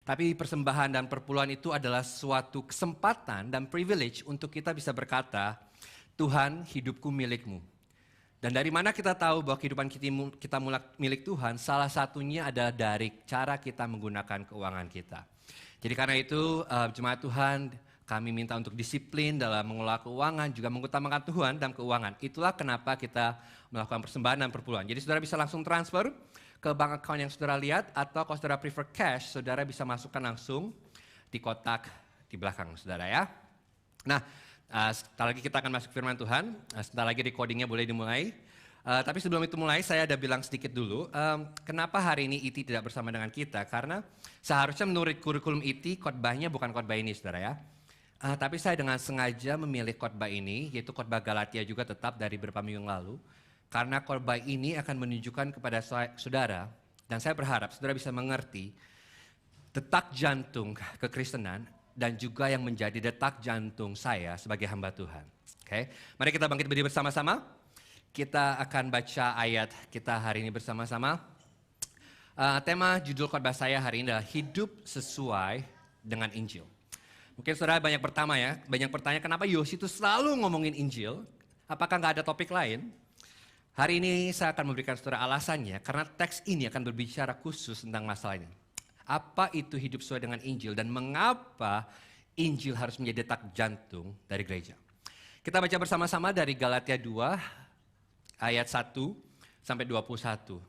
Tapi persembahan dan perpuluhan itu adalah suatu kesempatan dan privilege untuk kita bisa berkata, Tuhan, hidupku milikmu. Dan dari mana kita tahu bahwa kehidupan kita milik Tuhan? Salah satunya adalah dari cara kita menggunakan keuangan kita. Jadi karena itu jemaat Tuhan, kami minta untuk disiplin dalam mengelola keuangan, juga mengutamakan Tuhan dalam keuangan. Itulah kenapa kita melakukan persembahan dan perpuluhan. Jadi saudara bisa langsung transfer ke bank account yang saudara lihat, atau kalau saudara prefer cash, saudara bisa masukkan langsung di kotak di belakang saudara ya. Nah, sebentar lagi kita akan masuk firman Tuhan, sebentar lagi recordingnya boleh dimulai. Tapi sebelum itu mulai, saya ada bilang sedikit dulu, kenapa hari ini IT tidak bersama dengan kita, karena seharusnya menurut kurikulum IT, khotbahnya bukan khotbah ini saudara ya. Tapi saya dengan sengaja memilih khotbah ini, yaitu khotbah Galatia juga tetap dari beberapa minggu yang lalu. Karena khotbah ini akan menunjukkan kepada saudara, dan saya berharap saudara bisa mengerti detak jantung kekristenan dan juga yang menjadi detak jantung saya sebagai hamba Tuhan. Oke, mari kita bangkit berdiri bersama-sama. Kita akan baca ayat kita hari ini bersama-sama. Tema judul khotbah saya hari ini adalah hidup sesuai dengan Injil. Mungkin saudara banyak bertanya kenapa Yosi itu selalu ngomongin Injil, apakah nggak ada topik lain? Hari ini saya akan memberikan saudara alasannya, karena teks ini akan berbicara khusus tentang masalah ini. Apa itu hidup sesuai dengan Injil dan mengapa Injil harus menjadi detak jantung dari gereja. Kita baca bersama-sama dari Galatia 2 ayat 1 sampai 21.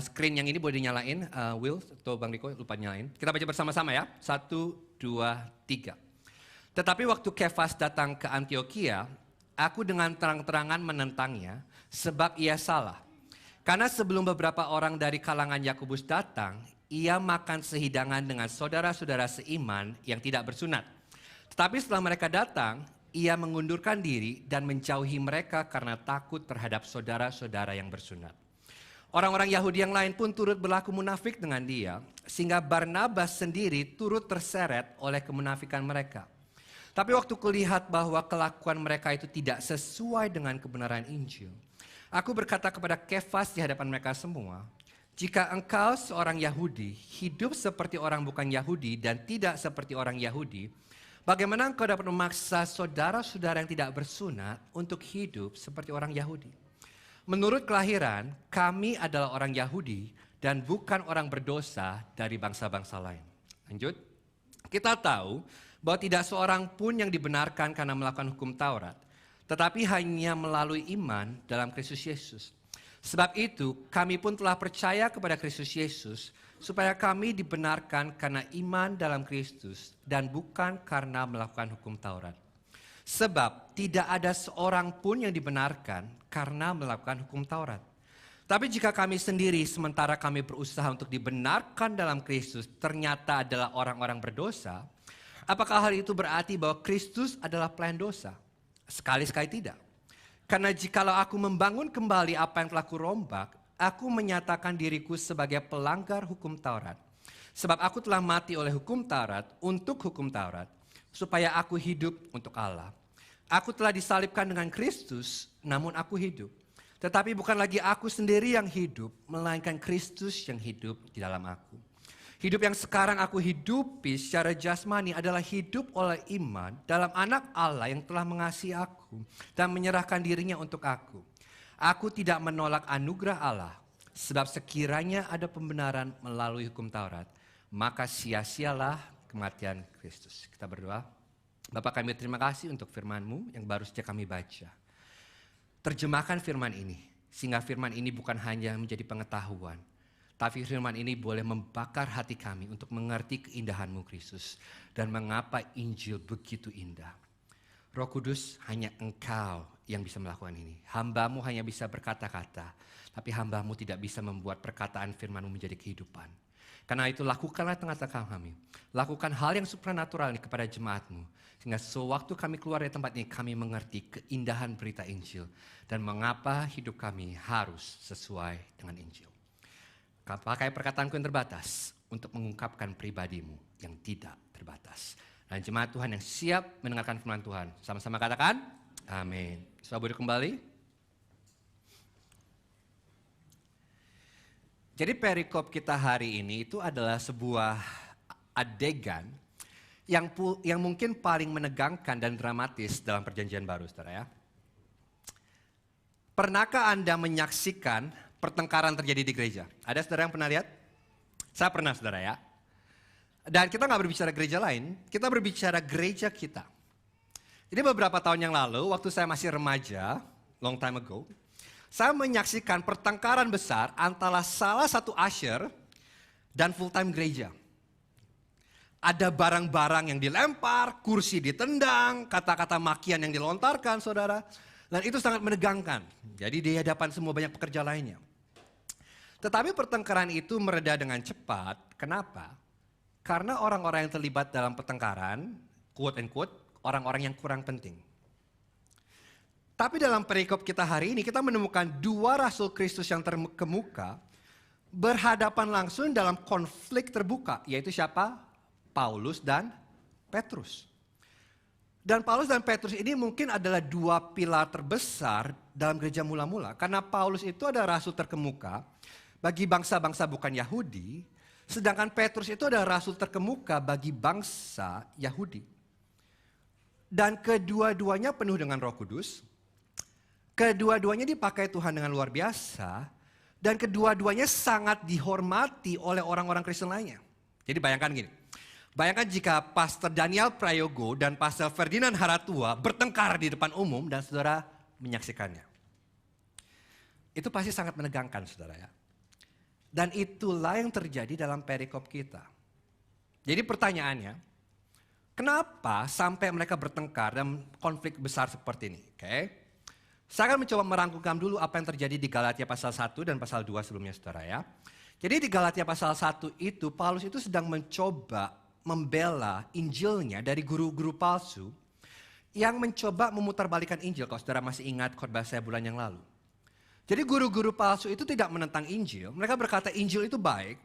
Screen yang ini boleh dinyalain, Will atau Bang Riko lupa nyalain. Kita baca bersama-sama ya, 1, 2, 3. Tetapi waktu Kefas datang ke Antioquia, aku dengan terang-terangan menentangnya sebab ia salah. Karena sebelum beberapa orang dari kalangan Yakobus datang, ia makan sehidangan dengan saudara-saudara seiman yang tidak bersunat. Tetapi setelah mereka datang, ia mengundurkan diri dan menjauhi mereka karena takut terhadap saudara-saudara yang bersunat. Orang-orang Yahudi yang lain pun turut berlaku munafik dengan dia, sehingga Barnabas sendiri turut terseret oleh kemunafikan mereka. Tapi waktu kulihat bahwa kelakuan mereka itu tidak sesuai dengan kebenaran Injil, aku berkata kepada Kefas di hadapan mereka semua, jika engkau seorang Yahudi hidup seperti orang bukan Yahudi dan tidak seperti orang Yahudi, bagaimana engkau dapat memaksa saudara-saudara yang tidak bersunat untuk hidup seperti orang Yahudi? Menurut kelahiran, kami adalah orang Yahudi dan bukan orang berdosa dari bangsa-bangsa lain. Lanjut, kita tahu bahwa tidak seorang pun yang dibenarkan karena melakukan hukum Taurat, tetapi hanya melalui iman dalam Kristus Yesus. Sebab itu kami pun telah percaya kepada Kristus Yesus supaya kami dibenarkan karena iman dalam Kristus dan bukan karena melakukan hukum Taurat. Sebab tidak ada seorang pun yang dibenarkan karena melakukan hukum Taurat. Tapi jika kami sendiri sementara kami berusaha untuk dibenarkan dalam Kristus ternyata adalah orang-orang berdosa, apakah hal itu berarti bahwa Kristus adalah pelayan dosa? Sekali-sekali tidak. Karena jikalau aku membangun kembali apa yang telah kurombak, aku menyatakan diriku sebagai pelanggar hukum Taurat. Sebab aku telah mati oleh hukum Taurat untuk hukum Taurat, supaya aku hidup untuk Allah. Aku telah disalibkan dengan Kristus, namun aku hidup. Tetapi bukan lagi aku sendiri yang hidup, melainkan Kristus yang hidup di dalam aku. Hidup yang sekarang aku hidupi secara jasmani adalah hidup oleh iman dalam anak Allah yang telah mengasihi aku dan menyerahkan dirinya untuk aku. Aku tidak menolak anugerah Allah, sebab sekiranya ada pembenaran melalui hukum Taurat, maka sia-sialah kematian Kristus. Kita berdoa. Bapak, kami terima kasih untuk firman-Mu yang baru saja kami baca. Terjemahkan firman ini, sehingga firman ini bukan hanya menjadi pengetahuan, tapi firman ini boleh membakar hati kami untuk mengerti keindahan-Mu Kristus dan mengapa Injil begitu indah. Roh Kudus, hanya Engkau yang bisa melakukan ini. Hamba-Mu hanya bisa berkata-kata, tapi hamba-Mu tidak bisa membuat perkataan firman-Mu menjadi kehidupan. Karena itu lakukanlah tengah-tengah kami. Lakukan hal yang supranatural ini kepada jemaat-Mu. Sehingga sewaktu kami keluar dari tempat ini, kami mengerti keindahan berita Injil. Dan mengapa hidup kami harus sesuai dengan Injil. Pakai perkataanku yang terbatas untuk mengungkapkan pribadi-Mu yang tidak terbatas. Dan jemaat Tuhan yang siap mendengarkan firman Tuhan. Sama-sama katakan, amin. Saudara boleh kembali. Jadi perikop kita hari ini itu adalah sebuah adegan yang mungkin paling menegangkan dan dramatis dalam perjanjian baru, saudara ya. Pernahkah Anda menyaksikan pertengkaran terjadi di gereja? Ada saudara yang pernah lihat? Saya pernah, saudara ya. Dan kita nggak berbicara gereja lain, kita berbicara gereja kita. Jadi beberapa tahun yang lalu, waktu saya masih remaja, long time ago, saya menyaksikan pertengkaran besar antara salah satu usher dan full time gereja. Ada barang-barang yang dilempar, kursi ditendang, kata-kata makian yang dilontarkan, saudara. Dan itu sangat menegangkan. Jadi di hadapan semua banyak pekerja lainnya. Tetapi pertengkaran itu mereda dengan cepat. Kenapa? Karena orang-orang yang terlibat dalam pertengkaran, quote and quote, orang-orang yang kurang penting. Tapi dalam perikop kita hari ini, kita menemukan dua rasul Kristus yang terkemuka, berhadapan langsung dalam konflik terbuka, yaitu siapa? Paulus dan Petrus. Dan Paulus dan Petrus ini mungkin adalah dua pilar terbesar dalam gereja mula-mula. Karena Paulus itu adalah rasul terkemuka bagi bangsa-bangsa bukan Yahudi, sedangkan Petrus itu adalah rasul terkemuka bagi bangsa Yahudi. Dan kedua-duanya penuh dengan Roh Kudus, kedua-duanya dipakai Tuhan dengan luar biasa, dan kedua-duanya sangat dihormati oleh orang-orang Kristen lainnya. Jadi bayangkan gini, bayangkan jika Pastor Daniel Prayogo dan Pastor Ferdinand Haratua bertengkar di depan umum dan saudara menyaksikannya. Itu pasti sangat menegangkan, saudara ya. Dan itulah yang terjadi dalam perikop kita. Jadi pertanyaannya, kenapa sampai mereka bertengkar dan konflik besar seperti ini? Oke. Saya akan mencoba merangkumkan dulu apa yang terjadi di Galatia pasal 1 dan pasal 2 sebelumnya, saudara ya. Jadi di Galatia pasal 1 itu, Paulus itu sedang mencoba membela Injilnya dari guru-guru palsu yang mencoba memutarbalikan Injil. Kalau saudara masih ingat khotbah saya bulan yang lalu. Jadi guru-guru palsu itu tidak menentang Injil. Mereka berkata Injil itu baik.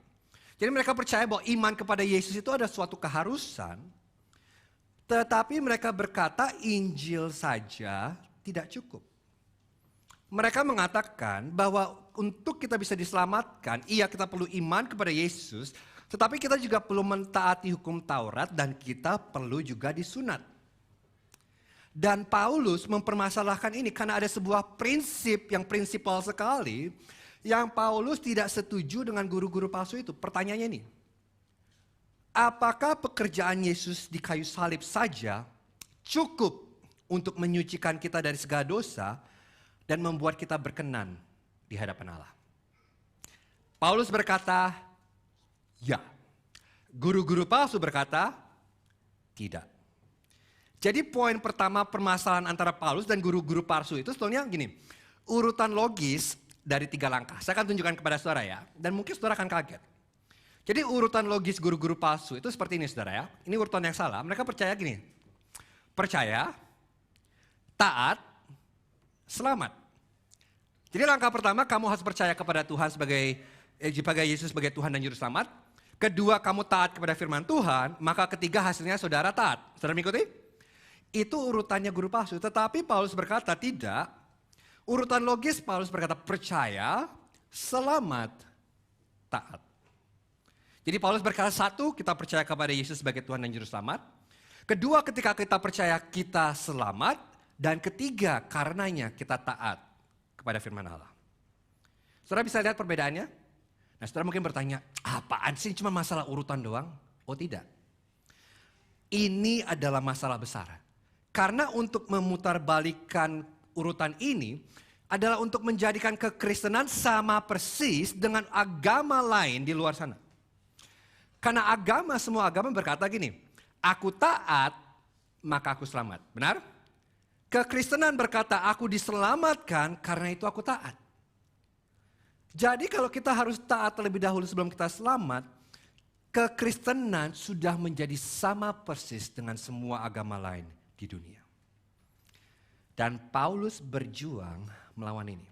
Jadi mereka percaya bahwa iman kepada Yesus itu ada suatu keharusan. Tetapi mereka berkata Injil saja tidak cukup. Mereka mengatakan bahwa untuk kita bisa diselamatkan, iya kita perlu iman kepada Yesus, tetapi kita juga perlu mentaati hukum Taurat dan kita perlu juga disunat. Dan Paulus mempermasalahkan ini karena ada sebuah prinsip yang prinsipal sekali, yang Paulus tidak setuju dengan guru-guru palsu itu. Pertanyaannya ini, apakah pekerjaan Yesus di kayu salib saja cukup untuk menyucikan kita dari segala dosa dan membuat kita berkenan di hadapan Allah? Paulus berkata, ya. Guru-guru palsu berkata, tidak. Jadi poin pertama permasalahan antara Paulus dan guru-guru palsu itu sebetulnya gini, urutan logis dari 3 langkah. Saya akan tunjukkan kepada saudara ya, dan mungkin saudara akan kaget. Jadi urutan logis guru-guru palsu itu seperti ini, saudara ya. Ini urutan yang salah. Mereka percaya gini, percaya, taat, selamat. Jadi langkah pertama kamu harus percaya kepada Tuhan sebagai Yesus sebagai Tuhan dan Juru Selamat. Kedua, kamu taat kepada firman Tuhan. Maka ketiga, hasilnya saudara taat. Saudara mengikuti? Itu urutannya guru palsu. Tetapi Paulus berkata tidak. Urutan logis Paulus berkata percaya, selamat, taat. Jadi Paulus berkata satu, kita percaya kepada Yesus sebagai Tuhan dan Juru Selamat. Kedua, ketika kita percaya kita selamat. Dan ketiga, karenanya kita taat kepada firman Allah. Saudara bisa lihat perbedaannya? Nah, saudara mungkin bertanya, apaan sih cuma masalah urutan doang? Oh tidak. Ini adalah masalah besar. Karena untuk memutarbalikkan urutan ini adalah untuk menjadikan kekristenan sama persis dengan agama lain di luar sana. Karena semua agama berkata gini, aku taat maka aku selamat. Benar? Kekristenan berkata aku diselamatkan karena itu aku taat. Jadi kalau kita harus taat terlebih dahulu sebelum kita selamat, kekristenan sudah menjadi sama persis dengan semua agama lain di dunia. Dan Paulus berjuang melawan ini.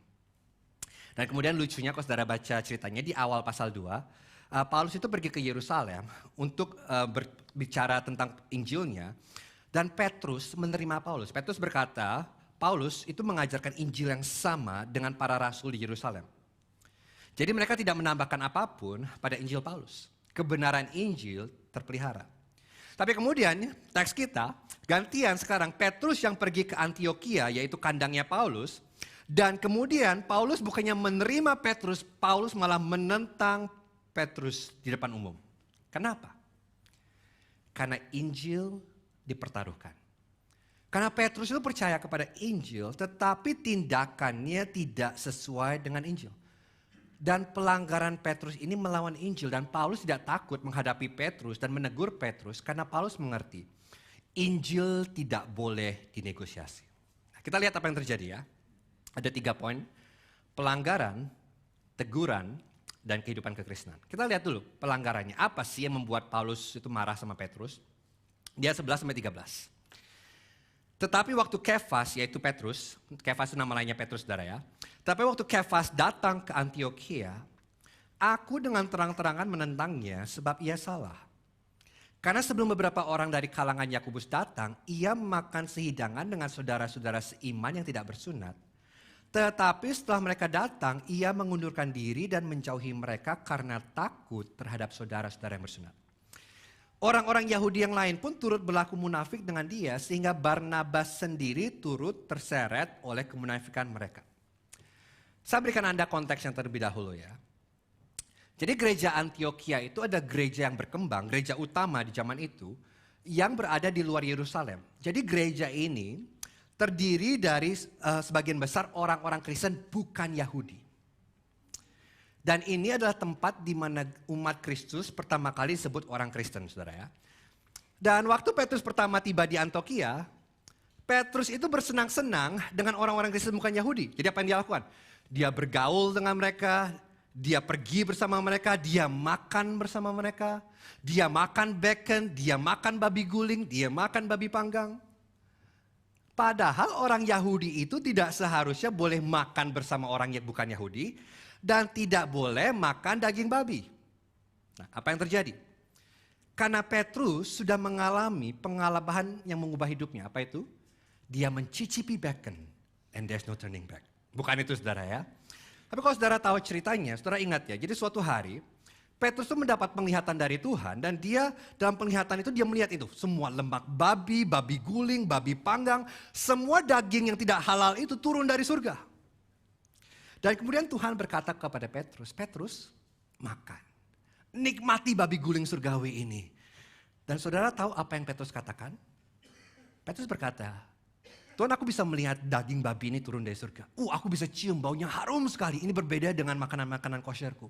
Dan kemudian lucunya kalau saudara baca ceritanya di awal pasal 2, Paulus itu pergi ke Yerusalem untuk berbicara tentang Injilnya. Dan Petrus menerima Paulus. Petrus berkata, Paulus itu mengajarkan Injil yang sama dengan para rasul di Yerusalem. Jadi mereka tidak menambahkan apapun pada Injil Paulus. Kebenaran Injil terpelihara. Tapi kemudian teks kita gantian sekarang Petrus yang pergi ke Antiokhia yaitu kandangnya Paulus. Dan kemudian Paulus bukannya menerima Petrus, Paulus malah menentang Petrus di depan umum. Kenapa? Karena Injil dipertaruhkan. Karena Petrus itu percaya kepada Injil tetapi tindakannya tidak sesuai dengan Injil. Dan pelanggaran Petrus ini melawan Injil dan Paulus tidak takut menghadapi Petrus dan menegur Petrus karena Paulus mengerti Injil tidak boleh dinegosiasi. Nah, kita lihat apa yang terjadi ya. Ada 3 poin, pelanggaran, teguran, dan kehidupan kekristenan. Kita lihat dulu pelanggarannya. Apa sih yang membuat Paulus itu marah sama Petrus? Dia 11-13. Tetapi waktu Kefas, yaitu Petrus, Kefas itu nama lainnya Petrus saudara ya. Tapi waktu Kefas datang ke Antiokhia, aku dengan terang-terangan menentangnya sebab ia salah. Karena sebelum beberapa orang dari kalangan Yakobus datang, ia makan sehidangan dengan saudara-saudara seiman yang tidak bersunat. Tetapi setelah mereka datang, ia mengundurkan diri dan menjauhi mereka karena takut terhadap saudara-saudara yang bersunat. Orang-orang Yahudi yang lain pun turut berlaku munafik dengan dia sehingga Barnabas sendiri turut terseret oleh kemunafikan mereka. Saya berikan Anda konteks yang terlebih dahulu ya. Jadi gereja Antiokhia itu ada gereja yang berkembang, gereja utama di zaman itu yang berada di luar Yerusalem. Jadi gereja ini terdiri dari sebagian besar orang-orang Kristen bukan Yahudi. Dan ini adalah tempat di mana umat Kristus pertama kali disebut orang Kristen, saudara ya. Dan waktu Petrus pertama tiba di Antiokhia, Petrus itu bersenang-senang dengan orang-orang Kristen bukan Yahudi. Jadi apa yang dia lakukan? Dia bergaul dengan mereka, dia pergi bersama mereka, dia makan bersama mereka, dia makan bacon, dia makan babi guling, dia makan babi panggang. Padahal orang Yahudi itu tidak seharusnya boleh makan bersama orang yang bukan Yahudi dan tidak boleh makan daging babi. Nah, apa yang terjadi? Karena Petrus sudah mengalami pengalaman yang mengubah hidupnya. Apa itu? Dia mencicipi bacon and there's no turning back. Bukan itu saudara ya. Tapi kalau saudara tahu ceritanya, saudara ingat ya. Jadi suatu hari Petrus itu mendapat penglihatan dari Tuhan dan dia dalam penglihatan itu dia melihat itu. Semua lemak babi, babi guling, babi panggang, semua daging yang tidak halal itu turun dari surga. Dan kemudian Tuhan berkata kepada Petrus, Petrus makan. Nikmati babi guling surgawi ini. Dan saudara tahu apa yang Petrus katakan? Petrus berkata, Tuhan aku bisa melihat daging babi ini turun dari surga. Aku bisa cium baunya harum sekali. Ini berbeda dengan makanan-makanan kosyerku.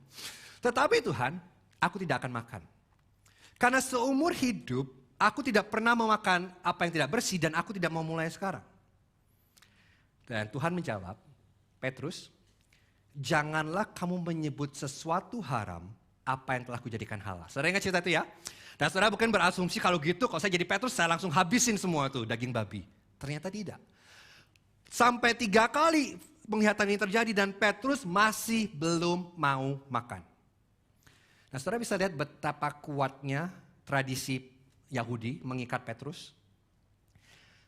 Tetapi Tuhan, aku tidak akan makan. Karena seumur hidup, aku tidak pernah memakan apa yang tidak bersih dan aku tidak mau mulai sekarang. Dan Tuhan menjawab, Petrus, janganlah kamu menyebut sesuatu haram apa yang telah kujadikan halal. Saudara ingat cerita itu ya? Dan saudara bukan berasumsi kalau gitu, kalau saya jadi Petrus saya langsung habisin semua itu daging babi. Ternyata tidak. Sampai 3 kali penglihatan ini terjadi dan Petrus masih belum mau makan. Nah saudara bisa lihat betapa kuatnya tradisi Yahudi mengikat Petrus.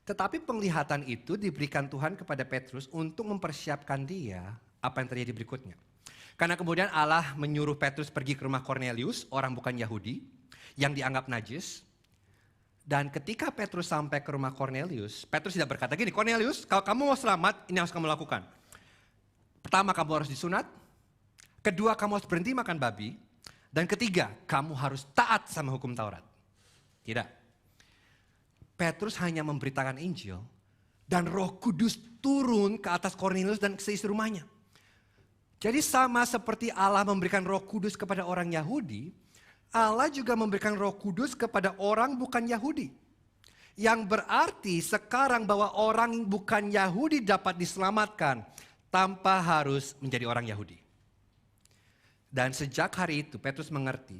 Tetapi penglihatan itu diberikan Tuhan kepada Petrus untuk mempersiapkan dia apa yang terjadi berikutnya. Karena kemudian Allah menyuruh Petrus pergi ke rumah Cornelius, orang bukan Yahudi, yang dianggap najis. Dan ketika Petrus sampai ke rumah Cornelius, Petrus tidak berkata gini, Cornelius kalau kamu mau selamat ini harus kamu lakukan. Pertama kamu harus disunat, kedua kamu harus berhenti makan babi, dan ketiga kamu harus taat sama hukum Taurat. Tidak. Petrus hanya memberitakan Injil dan Roh Kudus turun ke atas Cornelius dan seisi rumahnya. Jadi sama seperti Allah memberikan Roh Kudus kepada orang Yahudi, Allah juga memberikan Roh Kudus kepada orang bukan Yahudi. Yang berarti sekarang bahwa orang bukan Yahudi dapat diselamatkan tanpa harus menjadi orang Yahudi. Dan sejak hari itu Petrus mengerti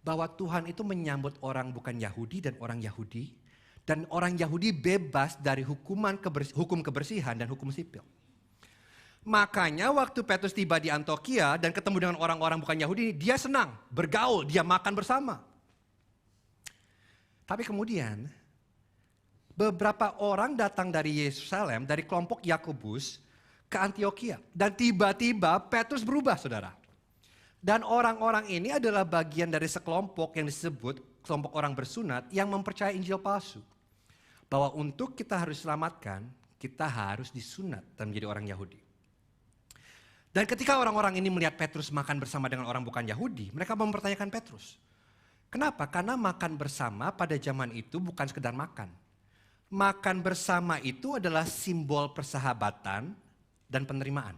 bahwa Tuhan itu menyambut orang bukan Yahudi dan orang Yahudi. Dan orang Yahudi bebas dari hukum kebersihan dan hukum sipil. Makanya waktu Petrus tiba di Antiokhia dan ketemu dengan orang-orang bukan Yahudi, dia senang, bergaul, dia makan bersama. Tapi kemudian beberapa orang datang dari Yerusalem, dari kelompok Yakobus ke Antiokhia. Dan tiba-tiba Petrus berubah saudara. Dan orang-orang ini adalah bagian dari sekelompok yang disebut kelompok orang bersunat yang mempercayai Injil palsu. Bahwa untuk kita harus diselamatkan, kita harus disunat dan menjadi orang Yahudi. Dan ketika orang-orang ini melihat Petrus makan bersama dengan orang bukan Yahudi, mereka mempertanyakan Petrus. Kenapa? Karena makan bersama pada zaman itu bukan sekedar makan. Makan bersama itu adalah simbol persahabatan dan penerimaan.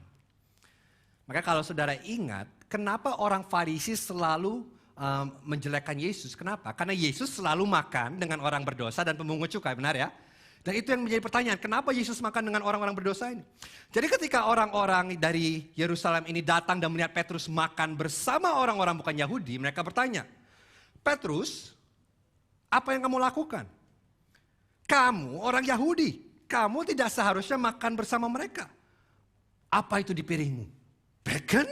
Maka kalau saudara ingat, kenapa orang Farisi selalu menjelekkan Yesus? Kenapa? Karena Yesus selalu makan dengan orang berdosa dan pemungut cukai, benar ya? Dan itu yang menjadi pertanyaan, kenapa Yesus makan dengan orang-orang berdosa ini? Jadi ketika orang-orang dari Yerusalem ini datang dan melihat Petrus makan bersama orang-orang bukan Yahudi, mereka bertanya, Petrus, apa yang kamu lakukan? Kamu orang Yahudi, kamu tidak seharusnya makan bersama mereka. Apa itu di piringmu? Bacon?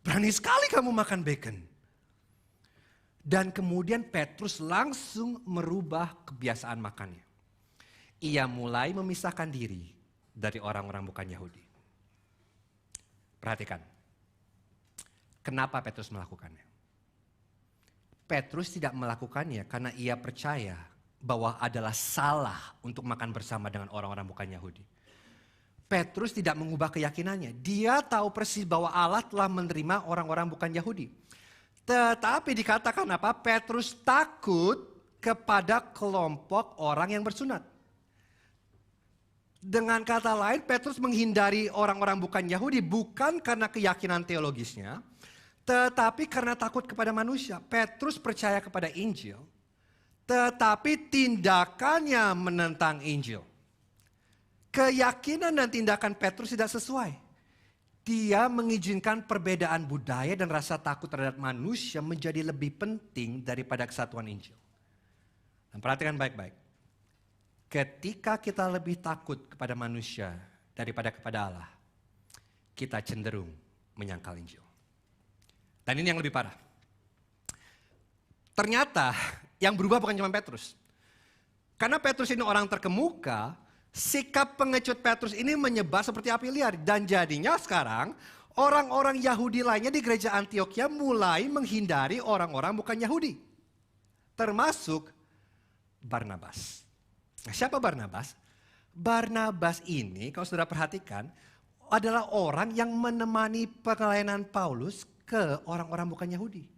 Berani sekali kamu makan bacon. Dan kemudian Petrus langsung merubah kebiasaan makannya. Ia mulai memisahkan diri dari orang-orang bukan Yahudi. Perhatikan, kenapa Petrus melakukannya? Petrus tidak melakukannya karena ia percaya bahwa adalah salah untuk makan bersama dengan orang-orang bukan Yahudi. Petrus tidak mengubah keyakinannya. Dia tahu persis bahwa Allah telah menerima orang-orang bukan Yahudi. Tetapi dikatakan apa? Petrus takut kepada kelompok orang yang bersunat. Dengan kata lain, Petrus menghindari orang-orang bukan Yahudi bukan karena keyakinan teologisnya, tetapi karena takut kepada manusia. Petrus percaya kepada Injil, tetapi tindakannya menentang Injil. Keyakinan dan tindakan Petrus tidak sesuai. Dia mengizinkan perbedaan budaya dan rasa takut terhadap manusia menjadi lebih penting daripada kesatuan Injil. Dan perhatikan baik-baik. Ketika kita lebih takut kepada manusia daripada kepada Allah, kita cenderung menyangkal Injil. Dan ini yang lebih parah. Ternyata yang berubah bukan cuma Petrus. Karena Petrus ini orang terkemuka, sikap pengecut Petrus ini menyebar seperti api liar. Dan jadinya sekarang orang-orang Yahudi lainnya di gereja Antiokhia mulai menghindari orang-orang bukan Yahudi. Termasuk Barnabas. Nah, siapa Barnabas? Barnabas ini kalau saudara perhatikan adalah orang yang menemani pelayanan Paulus ke orang-orang bukan Yahudi.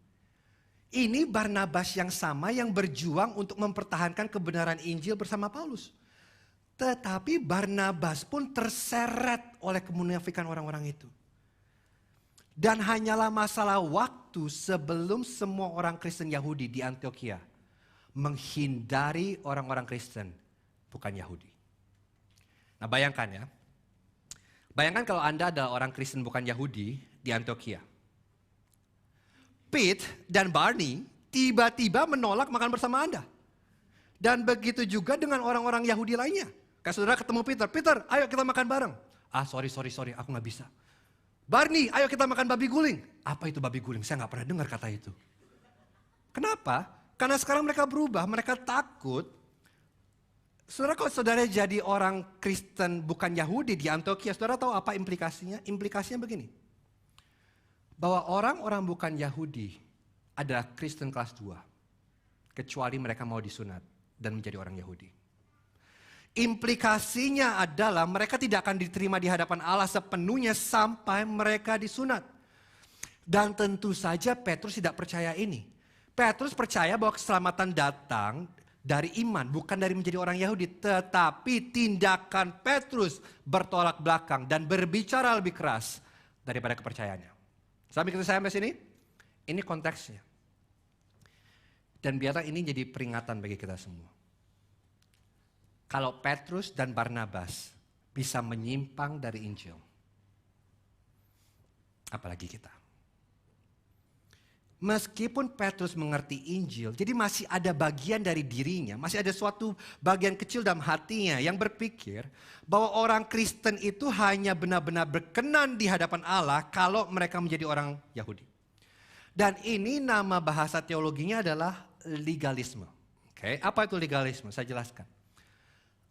Ini Barnabas yang sama yang berjuang untuk mempertahankan kebenaran Injil bersama Paulus. Tetapi Barnabas pun terseret oleh kemunafikan orang-orang itu. Dan hanyalah masalah waktu sebelum semua orang Kristen Yahudi di Antiokhia menghindari orang-orang Kristen bukan Yahudi. Nah bayangkan ya. Bayangkan kalau Anda adalah orang Kristen bukan Yahudi di Antiokhia. Pete dan Barney tiba-tiba menolak makan bersama Anda. Dan begitu juga dengan orang-orang Yahudi lainnya. Kayak saudara ketemu Peter, Peter ayo kita makan bareng. Ah sorry aku gak bisa. Barney ayo kita makan babi guling. Apa itu babi guling? Saya gak pernah dengar kata itu. Kenapa? Karena sekarang mereka berubah, mereka takut. Saudara kalau saudara jadi orang Kristen bukan Yahudi di Antiokhia, saudara tahu apa implikasinya? Implikasinya begini. Bahwa orang-orang bukan Yahudi adalah Kristen kelas 2. Kecuali mereka mau disunat dan menjadi orang Yahudi. Implikasinya adalah mereka tidak akan diterima di hadapan Allah sepenuhnya sampai mereka disunat. Dan tentu saja Petrus tidak percaya ini. Petrus percaya bahwa keselamatan datang dari iman, bukan dari menjadi orang Yahudi. Tetapi tindakan Petrus bertolak belakang dan berbicara lebih keras daripada kepercayaannya. Sampai saya sampai sini, ini konteksnya. Dan biarlah ini jadi peringatan bagi kita semua. Kalau Petrus dan Barnabas bisa menyimpang dari Injil, apalagi kita. Meskipun Petrus mengerti Injil, jadi masih ada bagian dari dirinya, masih ada suatu bagian kecil dalam hatinya yang berpikir bahwa orang Kristen itu hanya benar-benar berkenan di hadapan Allah kalau mereka menjadi orang Yahudi. Dan ini nama bahasa teologinya adalah legalisme. Oke, apa itu legalisme? Saya jelaskan.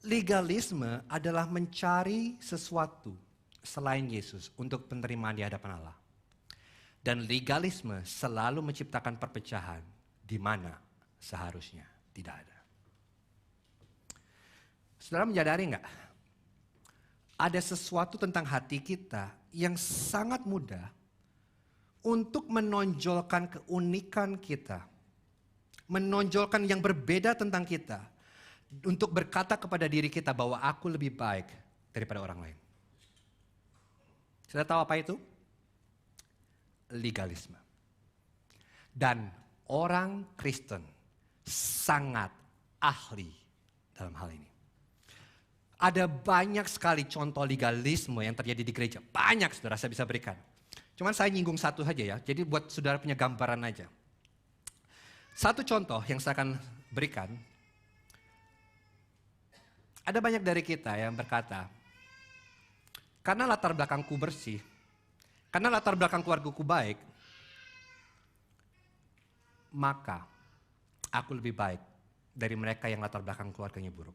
Legalisme adalah mencari sesuatu selain Yesus untuk penerimaan di hadapan Allah. Dan legalisme selalu menciptakan perpecahan di mana seharusnya. Tidak ada. Saudara menyadari enggak? Ada sesuatu tentang hati kita yang sangat mudah untuk menonjolkan keunikan kita. Menonjolkan yang berbeda tentang kita. Untuk berkata kepada diri kita bahwa aku lebih baik daripada orang lain. Sudah tahu apa itu? Legalisme. Dan orang Kristen sangat ahli dalam hal ini. Ada banyak sekali contoh legalisme yang terjadi di gereja. Banyak saudara saya bisa berikan. Cuman saya nyinggung satu saja ya. Jadi buat saudara punya gambaran aja. Satu contoh yang saya akan berikan. Ada banyak dari kita yang berkata, karena latar belakangku bersih, karena latar belakang keluargaku baik, maka aku lebih baik dari mereka yang latar belakang keluarganya buruk.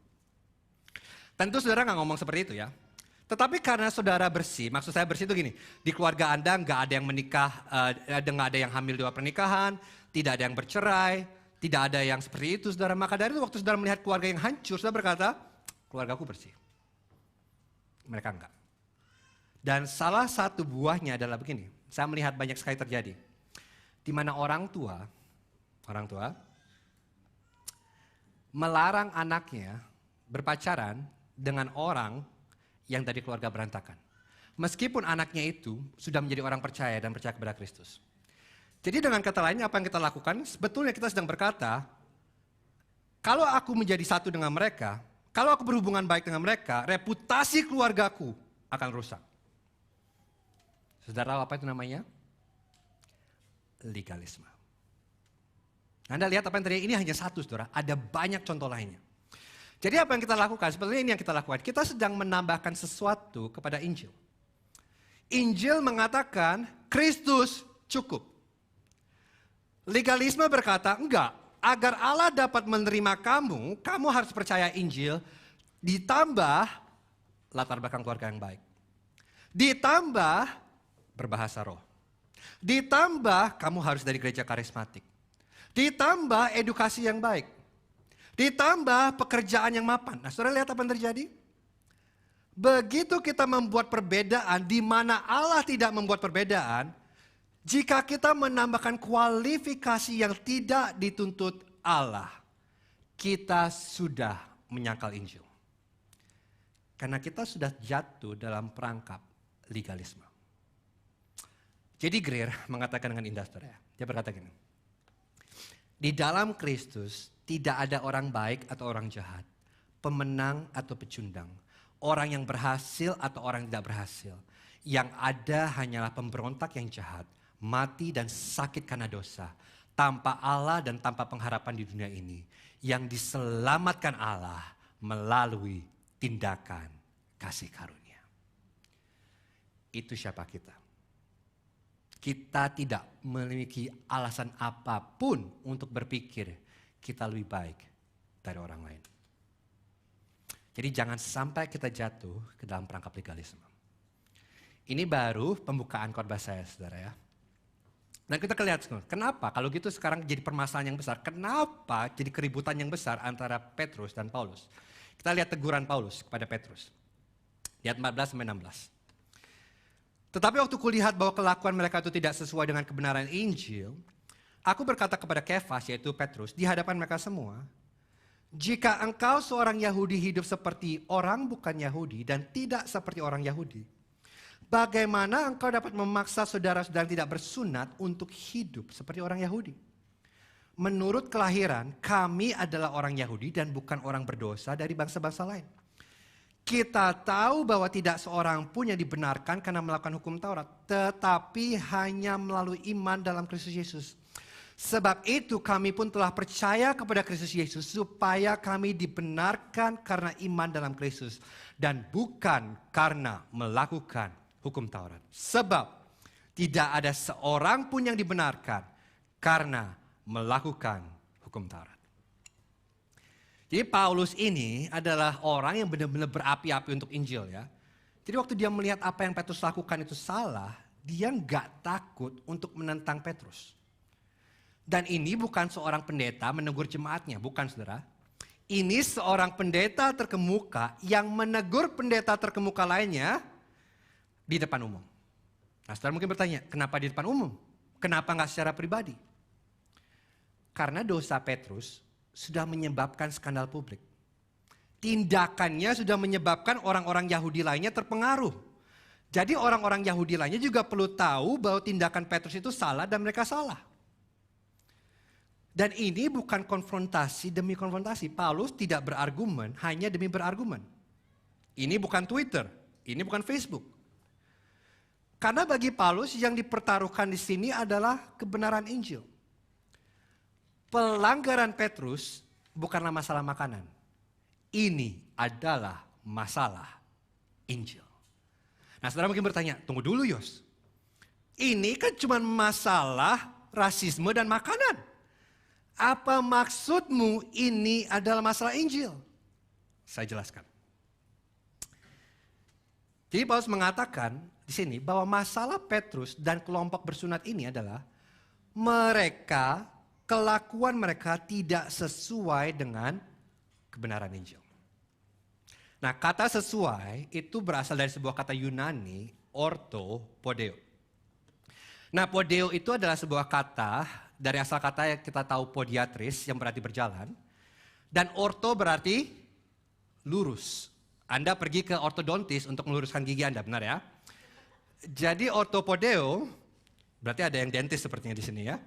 Tentu saudara nggak ngomong seperti itu ya. Tetapi karena saudara bersih, maksud saya bersih itu gini, di keluarga Anda nggak ada yang menikah, nggak ada yang hamil di luar pernikahan, tidak ada yang bercerai, tidak ada yang seperti itu saudara. Maka dari itu waktu saudara melihat keluarga yang hancur, saudara berkata, keluargaku bersih. Mereka enggak. Dan salah satu buahnya adalah begini, saya melihat banyak sekali terjadi. Di mana orang tua melarang anaknya berpacaran dengan orang yang dari keluarga berantakan. Meskipun anaknya itu sudah menjadi orang percaya dan percaya kepada Kristus. Jadi dengan kata lain apa yang kita lakukan, sebetulnya kita sedang berkata, kalau aku menjadi satu dengan mereka, kalau aku berhubungan baik dengan mereka, reputasi keluargaku akan rusak. Saudara tahu apa itu namanya? Legalisme. Anda lihat apa yang terjadi, ini hanya satu saudara, ada banyak contoh lainnya. Jadi apa yang kita lakukan? Sebenarnya ini yang kita lakukan. Kita sedang menambahkan sesuatu kepada Injil. Injil mengatakan Kristus cukup. Legalisme berkata enggak. Agar Allah dapat menerima kamu, kamu harus percaya Injil. Ditambah latar belakang keluarga yang baik. Ditambah berbahasa roh. Ditambah kamu harus dari gereja karismatik. Ditambah edukasi yang baik. Ditambah pekerjaan yang mapan. Nah, saudara lihat apa yang terjadi? Begitu kita membuat perbedaan di mana Allah tidak membuat perbedaan, jika kita menambahkan kualifikasi yang tidak dituntut Allah, kita sudah menyangkal Injil. Karena kita sudah jatuh dalam perangkap legalisme. Jadi Greer mengatakan dengan indah, saudara. Dia berkata gini, di dalam Kristus tidak ada orang baik atau orang jahat, pemenang atau pecundang, orang yang berhasil atau orang yang tidak berhasil. Yang ada hanyalah pemberontak yang jahat, mati dan sakit karena dosa, tanpa Allah dan tanpa pengharapan di dunia ini, yang diselamatkan Allah melalui tindakan kasih karunia. Itu siapa kita? Kita tidak memiliki alasan apapun untuk berpikir kita lebih baik dari orang lain. Jadi jangan sampai kita jatuh ke dalam perangkap legalisme. Ini baru pembukaan khotbah saya, saudara ya. Dan kita lihat, kenapa kalau gitu sekarang jadi permasalahan yang besar. Kenapa jadi keributan yang besar antara Petrus dan Paulus. Kita lihat teguran Paulus kepada Petrus. Lihat 14-16. Tetapi waktu kulihat bahwa kelakuan mereka itu tidak sesuai dengan kebenaran Injil, aku berkata kepada Kefas, yaitu Petrus, di hadapan mereka semua, jika engkau seorang Yahudi hidup seperti orang bukan Yahudi dan tidak seperti orang Yahudi, bagaimana engkau dapat memaksa saudara-saudara yang tidak bersunat untuk hidup seperti orang Yahudi? Menurut kelahiran, kami adalah orang Yahudi dan bukan orang berdosa dari bangsa-bangsa lain. Kita tahu bahwa tidak seorang pun yang dibenarkan karena melakukan hukum Taurat, tetapi hanya melalui iman dalam Kristus Yesus. Sebab itu kami pun telah percaya kepada Kristus Yesus supaya kami dibenarkan karena iman dalam Kristus dan bukan karena melakukan hukum Taurat. Sebab tidak ada seorang pun yang dibenarkan karena melakukan hukum Taurat. Jadi Paulus ini adalah orang yang benar-benar berapi-api untuk Injil ya. Jadi waktu dia melihat apa yang Petrus lakukan itu salah, dia nggak takut untuk menentang Petrus. Dan ini bukan seorang pendeta menegur jemaatnya, bukan saudara. Ini seorang pendeta terkemuka yang menegur pendeta terkemuka lainnya di depan umum. Nah, saudara mungkin bertanya, kenapa di depan umum? Kenapa nggak secara pribadi? Karena dosa Petrus sudah menyebabkan skandal publik. Tindakannya sudah menyebabkan orang-orang Yahudi lainnya terpengaruh. Jadi orang-orang Yahudi lainnya juga perlu tahu bahwa tindakan Petrus itu salah dan mereka salah. Dan ini bukan konfrontasi demi konfrontasi. Paulus tidak berargumen hanya demi berargumen. Ini bukan Twitter, ini bukan Facebook. Karena bagi Paulus yang dipertaruhkan di sini adalah kebenaran Injil. Pelanggaran Petrus bukanlah masalah makanan. Ini adalah masalah Injil. Nah, saudara mungkin bertanya, tunggu dulu Yos. Ini kan cuma masalah rasisme dan makanan. Apa maksudmu ini adalah masalah Injil? Saya jelaskan. Jadi Paulus mengatakan di sini bahwa masalah Petrus dan kelompok bersunat ini adalah kelakuan mereka tidak sesuai dengan kebenaran Injil. Nah, kata sesuai itu berasal dari sebuah kata Yunani, orthopodeo. Nah, podeo itu adalah sebuah kata dari asal kata yang kita tahu podiatris yang berarti berjalan. Dan orto berarti lurus. Anda pergi ke ortodontis untuk meluruskan gigi Anda, benar ya? Jadi ortopodeo, berarti ada yang dentis sepertinya di sini ya.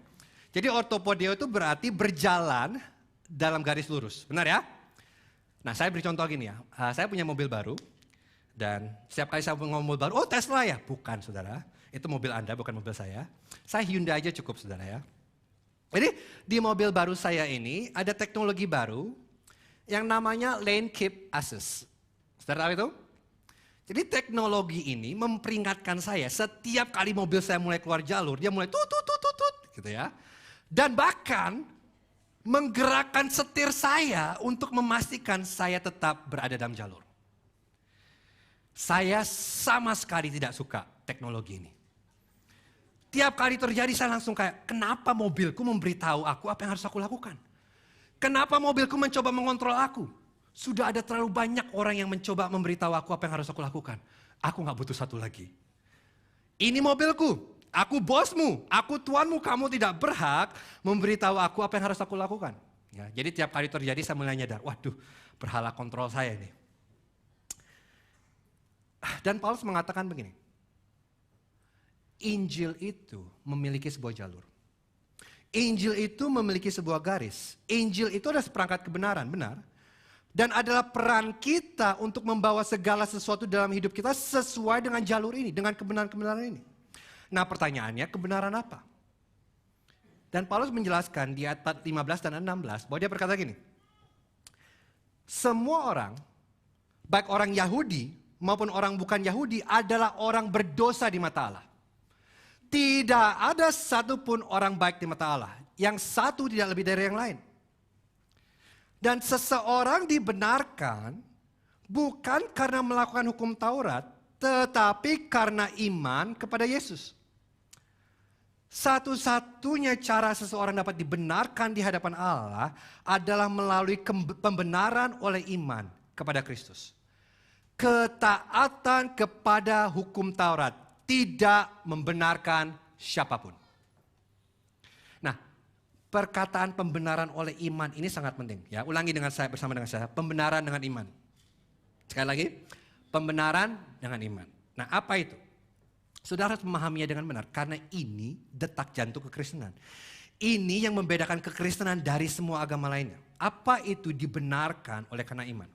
Jadi ortopodeo itu berarti berjalan dalam garis lurus, benar ya? Nah, saya beri contoh gini ya. Saya punya mobil baru dan setiap kali saya punya mobil baru, oh Tesla ya? Bukan saudara, itu mobil Anda bukan mobil saya. Saya Hyundai aja cukup saudara ya. Jadi di mobil baru saya ini ada teknologi baru yang namanya lane keep assist. Saudara tahu itu? Jadi teknologi ini memperingatkan saya setiap kali mobil saya mulai keluar jalur, dia mulai tut gitu ya. Dan bahkan menggerakkan setir saya untuk memastikan saya tetap berada dalam jalur. Saya sama sekali tidak suka teknologi ini. Tiap kali terjadi saya langsung kayak, kenapa mobilku memberitahu aku apa yang harus aku lakukan? Kenapa mobilku mencoba mengontrol aku? Sudah ada terlalu banyak orang yang mencoba memberitahu aku apa yang harus aku lakukan. Aku gak butuh satu lagi. Ini mobilku, aku bosmu, aku tuanmu, kamu tidak berhak memberitahu aku apa yang harus aku lakukan. Ya, jadi tiap kali terjadi saya mulai nyadar, waduh berhala kontrol saya ini. Dan Paulus mengatakan begini, Injil itu memiliki sebuah jalur. Injil itu memiliki sebuah garis. Injil itu adalah seperangkat kebenaran, benar. Dan adalah peran kita untuk membawa segala sesuatu dalam hidup kita sesuai dengan jalur ini, dengan kebenaran-kebenaran ini. Nah pertanyaannya, kebenaran apa? Dan Paulus menjelaskan di ayat 15 dan 16 bahwa dia berkata gini, semua orang, baik orang Yahudi maupun orang bukan Yahudi adalah orang berdosa di mata Allah. Tidak ada satupun orang baik di mata Allah. Yang satu tidak lebih dari yang lain. Dan seseorang dibenarkan bukan karena melakukan hukum Taurat, tetapi karena iman kepada Yesus. Satu-satunya cara seseorang dapat dibenarkan di hadapan Allah adalah melalui pembenaran oleh iman kepada Kristus. Ketaatan kepada hukum Taurat tidak membenarkan siapapun. Nah, perkataan pembenaran oleh iman ini sangat penting. Ya, ulangi dengan saya, bersama dengan saya, pembenaran dengan iman. Sekali lagi, pembenaran dengan iman. Nah, apa itu? Saudara harus memahaminya dengan benar, karena ini detak jantung kekristenan. Ini yang membedakan kekristenan dari semua agama lainnya. Apa itu dibenarkan oleh karena iman?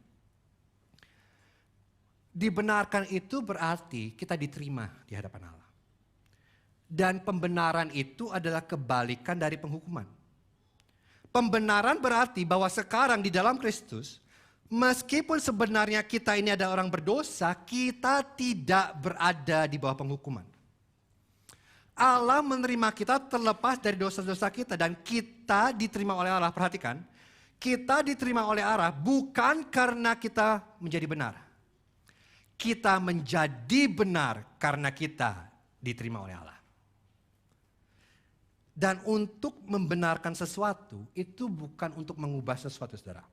Dibenarkan itu berarti kita diterima di hadapan Allah. Dan pembenaran itu adalah kebalikan dari penghukuman. Pembenaran berarti bahwa sekarang di dalam Kristus, meskipun sebenarnya kita ini adalah orang berdosa, kita tidak berada di bawah penghukuman. Allah menerima kita terlepas dari dosa-dosa kita dan kita diterima oleh Allah. Perhatikan, kita diterima oleh Allah bukan karena kita menjadi benar. Kita menjadi benar karena kita diterima oleh Allah. Dan untuk membenarkan sesuatu itu bukan untuk mengubah sesuatu, saudara.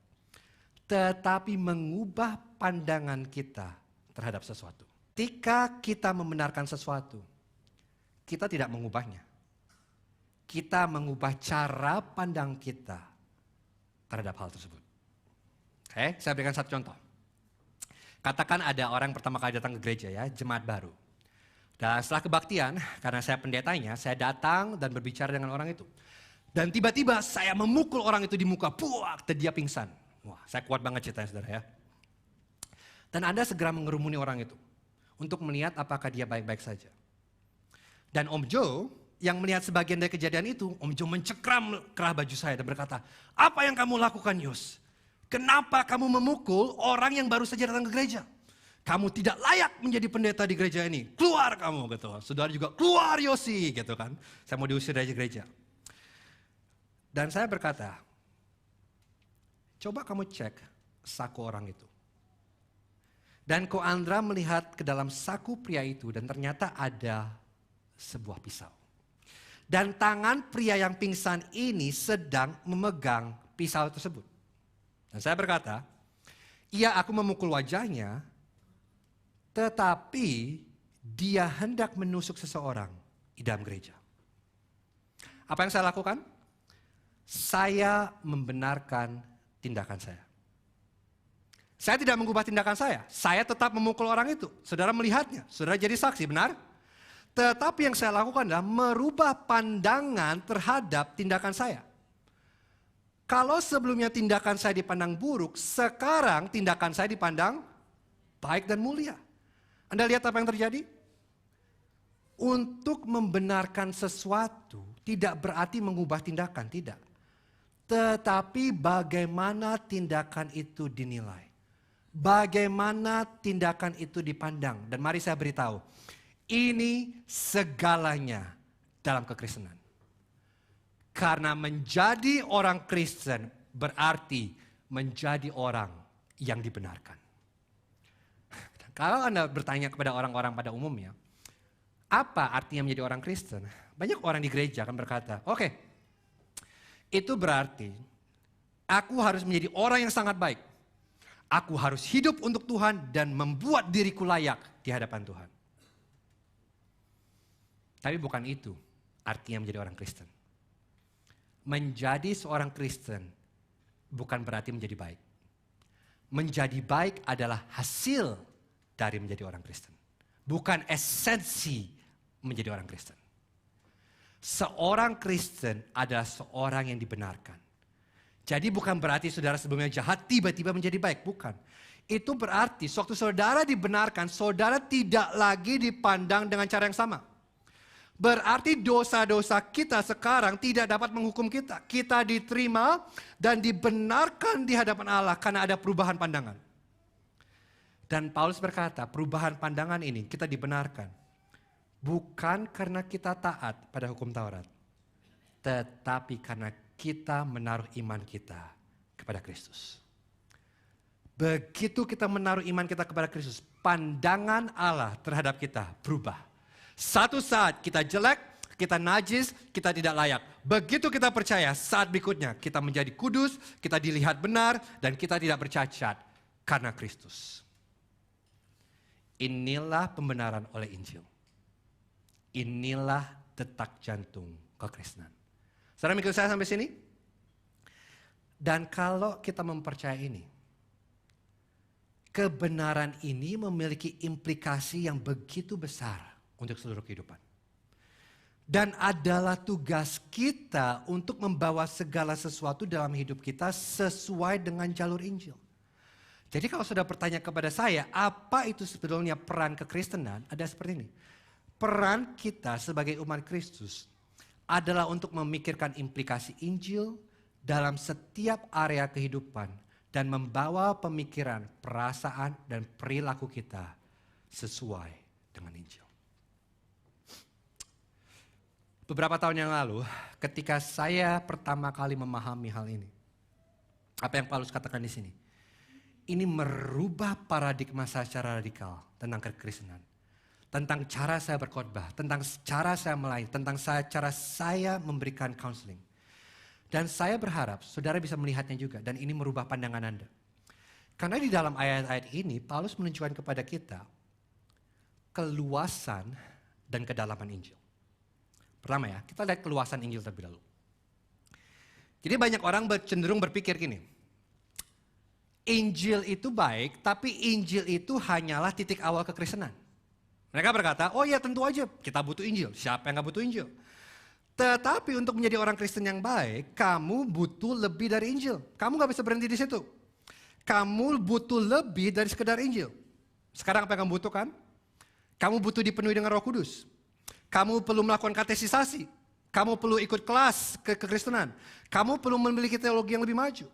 Tetapi mengubah pandangan kita terhadap sesuatu. Ketika kita membenarkan sesuatu, kita tidak mengubahnya. Kita mengubah cara pandang kita terhadap hal tersebut. Oke, saya berikan satu contoh. Katakan ada orang pertama kali datang ke gereja ya, jemaat baru. Dan setelah kebaktian, karena saya pendetanya, saya datang dan berbicara dengan orang itu. Dan tiba-tiba saya memukul orang itu di muka, puak, dan dia pingsan. Wah, saya kuat banget ceritanya saudara ya. Dan Anda segera mengerumuni orang itu untuk melihat apakah dia baik-baik saja. Dan Om Joe yang melihat sebagian dari kejadian itu, Om Joe mencekram kerah baju saya dan berkata, "Apa yang kamu lakukan, Yos? Kenapa kamu memukul orang yang baru saja datang ke gereja? Kamu tidak layak menjadi pendeta di gereja ini. Keluar kamu," gitu. Saudara juga, "Keluar Yosi," gitu kan. Saya mau diusir dari gereja. Dan saya berkata, "Coba kamu cek saku orang itu." Dan Ko Andra melihat ke dalam saku pria itu dan ternyata ada sebuah pisau. Dan tangan pria yang pingsan ini sedang memegang pisau tersebut. Dan saya berkata, "Iya, aku memukul wajahnya, tetapi dia hendak menusuk seseorang di dalam gereja." Apa yang saya lakukan? Saya membenarkan tindakan saya. Saya tidak mengubah tindakan saya tetap memukul orang itu. Saudara melihatnya, saudara jadi saksi, benar? Tetapi yang saya lakukan adalah merubah pandangan terhadap tindakan saya. Kalau sebelumnya tindakan saya dipandang buruk, sekarang tindakan saya dipandang baik dan mulia. Anda lihat apa yang terjadi? Untuk membenarkan sesuatu tidak berarti mengubah tindakan, tidak. Tetapi bagaimana tindakan itu dinilai. Bagaimana tindakan itu dipandang. Dan mari saya beritahu, ini segalanya dalam kekristenan. Karena menjadi orang Kristen berarti menjadi orang yang dibenarkan. Kalau Anda bertanya kepada orang-orang pada umumnya, apa artinya menjadi orang Kristen? Banyak orang di gereja akan berkata, "Oke, itu berarti aku harus menjadi orang yang sangat baik. Aku harus hidup untuk Tuhan dan membuat diriku layak di hadapan Tuhan." Tapi bukan itu artinya menjadi orang Kristen. Menjadi seorang Kristen bukan berarti menjadi baik. Menjadi baik adalah hasil dari menjadi orang Kristen. Bukan esensi menjadi orang Kristen. Seorang Kristen adalah seorang yang dibenarkan. Jadi bukan berarti saudara sebelumnya jahat tiba-tiba menjadi baik, bukan. Itu berarti waktu saudara dibenarkan, saudara tidak lagi dipandang dengan cara yang sama. Berarti dosa-dosa kita sekarang tidak dapat menghukum kita. Kita diterima dan dibenarkan di hadapan Allah karena ada perubahan pandangan. Dan Paulus berkata, perubahan pandangan ini kita dibenarkan. Bukan karena kita taat pada hukum Taurat. Tetapi karena kita menaruh iman kita kepada Kristus. Begitu kita menaruh iman kita kepada Kristus, pandangan Allah terhadap kita berubah. Satu saat kita jelek, kita najis, kita tidak layak. Begitu kita percaya, saat berikutnya kita menjadi kudus, kita dilihat benar, dan kita tidak bercacat karena Kristus. Inilah pembenaran oleh Injil. Inilah detak jantung kekristenan. Saudara mengikuti saya sampai sini? Dan kalau kita mempercayai ini, kebenaran ini memiliki implikasi yang begitu besar untuk seluruh kehidupan. Dan adalah tugas kita untuk membawa segala sesuatu dalam hidup kita sesuai dengan jalur Injil. Jadi kalau sudah bertanya kepada saya, apa itu sebetulnya peran kekristenan? Ada seperti ini. Peran kita sebagai umat Kristus adalah untuk memikirkan implikasi Injil dalam setiap area kehidupan dan membawa pemikiran, perasaan, dan perilaku kita sesuai dengan Injil. Beberapa tahun yang lalu, ketika saya pertama kali memahami hal ini, apa yang Paulus katakan di sini, ini merubah paradigma saya secara radikal tentang kekristenan. tentang cara saya berkhotbah, tentang cara saya melayani, tentang cara saya memberikan counseling. Dan saya berharap saudara bisa melihatnya juga, dan ini merubah pandangan Anda. Karena di dalam ayat-ayat ini, Paulus menunjukkan kepada kita keluasan dan kedalaman Injil. Pertama ya, kita lihat keluasan Injil terlebih dahulu. Jadi banyak orang cenderung berpikir gini, Injil itu baik, tapi Injil itu hanyalah titik awal kekristenan. Mereka berkata, oh ya tentu aja kita butuh Injil. Siapa yang gak butuh Injil? Tetapi untuk menjadi orang Kristen yang baik, kamu butuh lebih dari Injil. Kamu gak bisa berhenti di situ. Kamu butuh lebih dari sekedar Injil. Sekarang apa yang kamu butuhkan? Kamu butuh dipenuhi dengan Roh Kudus. Kamu perlu melakukan katesisasi. Kamu perlu ikut kelas kekristenan. Kamu perlu memiliki teologi yang lebih maju.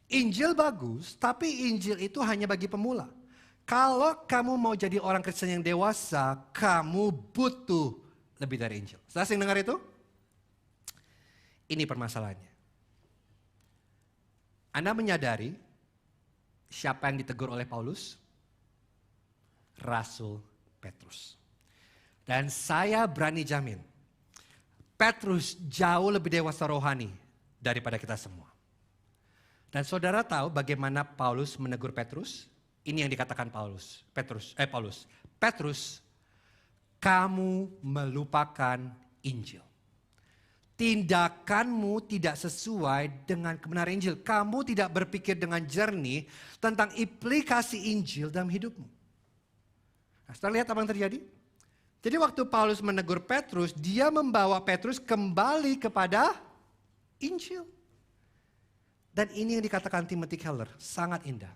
Injil bagus, tapi Injil itu hanya bagi pemula. Kalau kamu mau jadi orang Kristen yang dewasa, kamu butuh lebih dari Injil. Saya sering dengar itu? Ini permasalahannya. Anda menyadari siapa yang ditegur oleh Paulus? Rasul Petrus. Dan saya berani jamin, Petrus jauh lebih dewasa rohani daripada kita semua. Dan saudara tahu bagaimana Paulus menegur Petrus? Ini yang dikatakan Paulus. Petrus, kamu melupakan Injil. Tindakanmu tidak sesuai dengan kebenaran Injil. Kamu tidak berpikir dengan jernih tentang implikasi Injil dalam hidupmu. Nah, setelah lihat apa yang terjadi? Jadi waktu Paulus menegur Petrus, dia membawa Petrus kembali kepada Injil. Dan ini yang dikatakan Timothy Keller, sangat indah.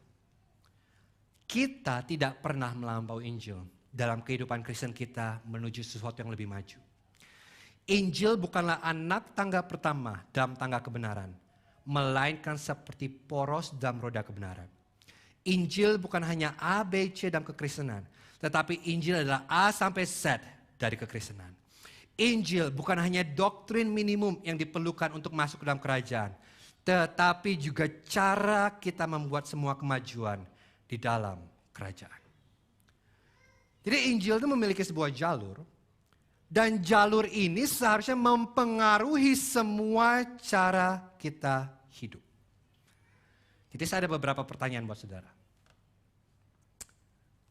Kita tidak pernah melampaui Injil dalam kehidupan Kristen kita menuju sesuatu yang lebih maju. Injil bukanlah anak tangga pertama dalam tangga kebenaran, melainkan seperti poros dalam roda kebenaran. Injil bukan hanya A, B, C dalam kekristenan, tetapi Injil adalah A sampai Z dari kekristenan. Injil bukan hanya doktrin minimum yang diperlukan untuk masuk ke dalam kerajaan, tetapi juga cara kita membuat semua kemajuan di dalam kerajaan. Jadi Injil itu memiliki sebuah jalur, dan jalur ini seharusnya mempengaruhi semua cara kita hidup. Jadi saya ada beberapa pertanyaan buat saudara.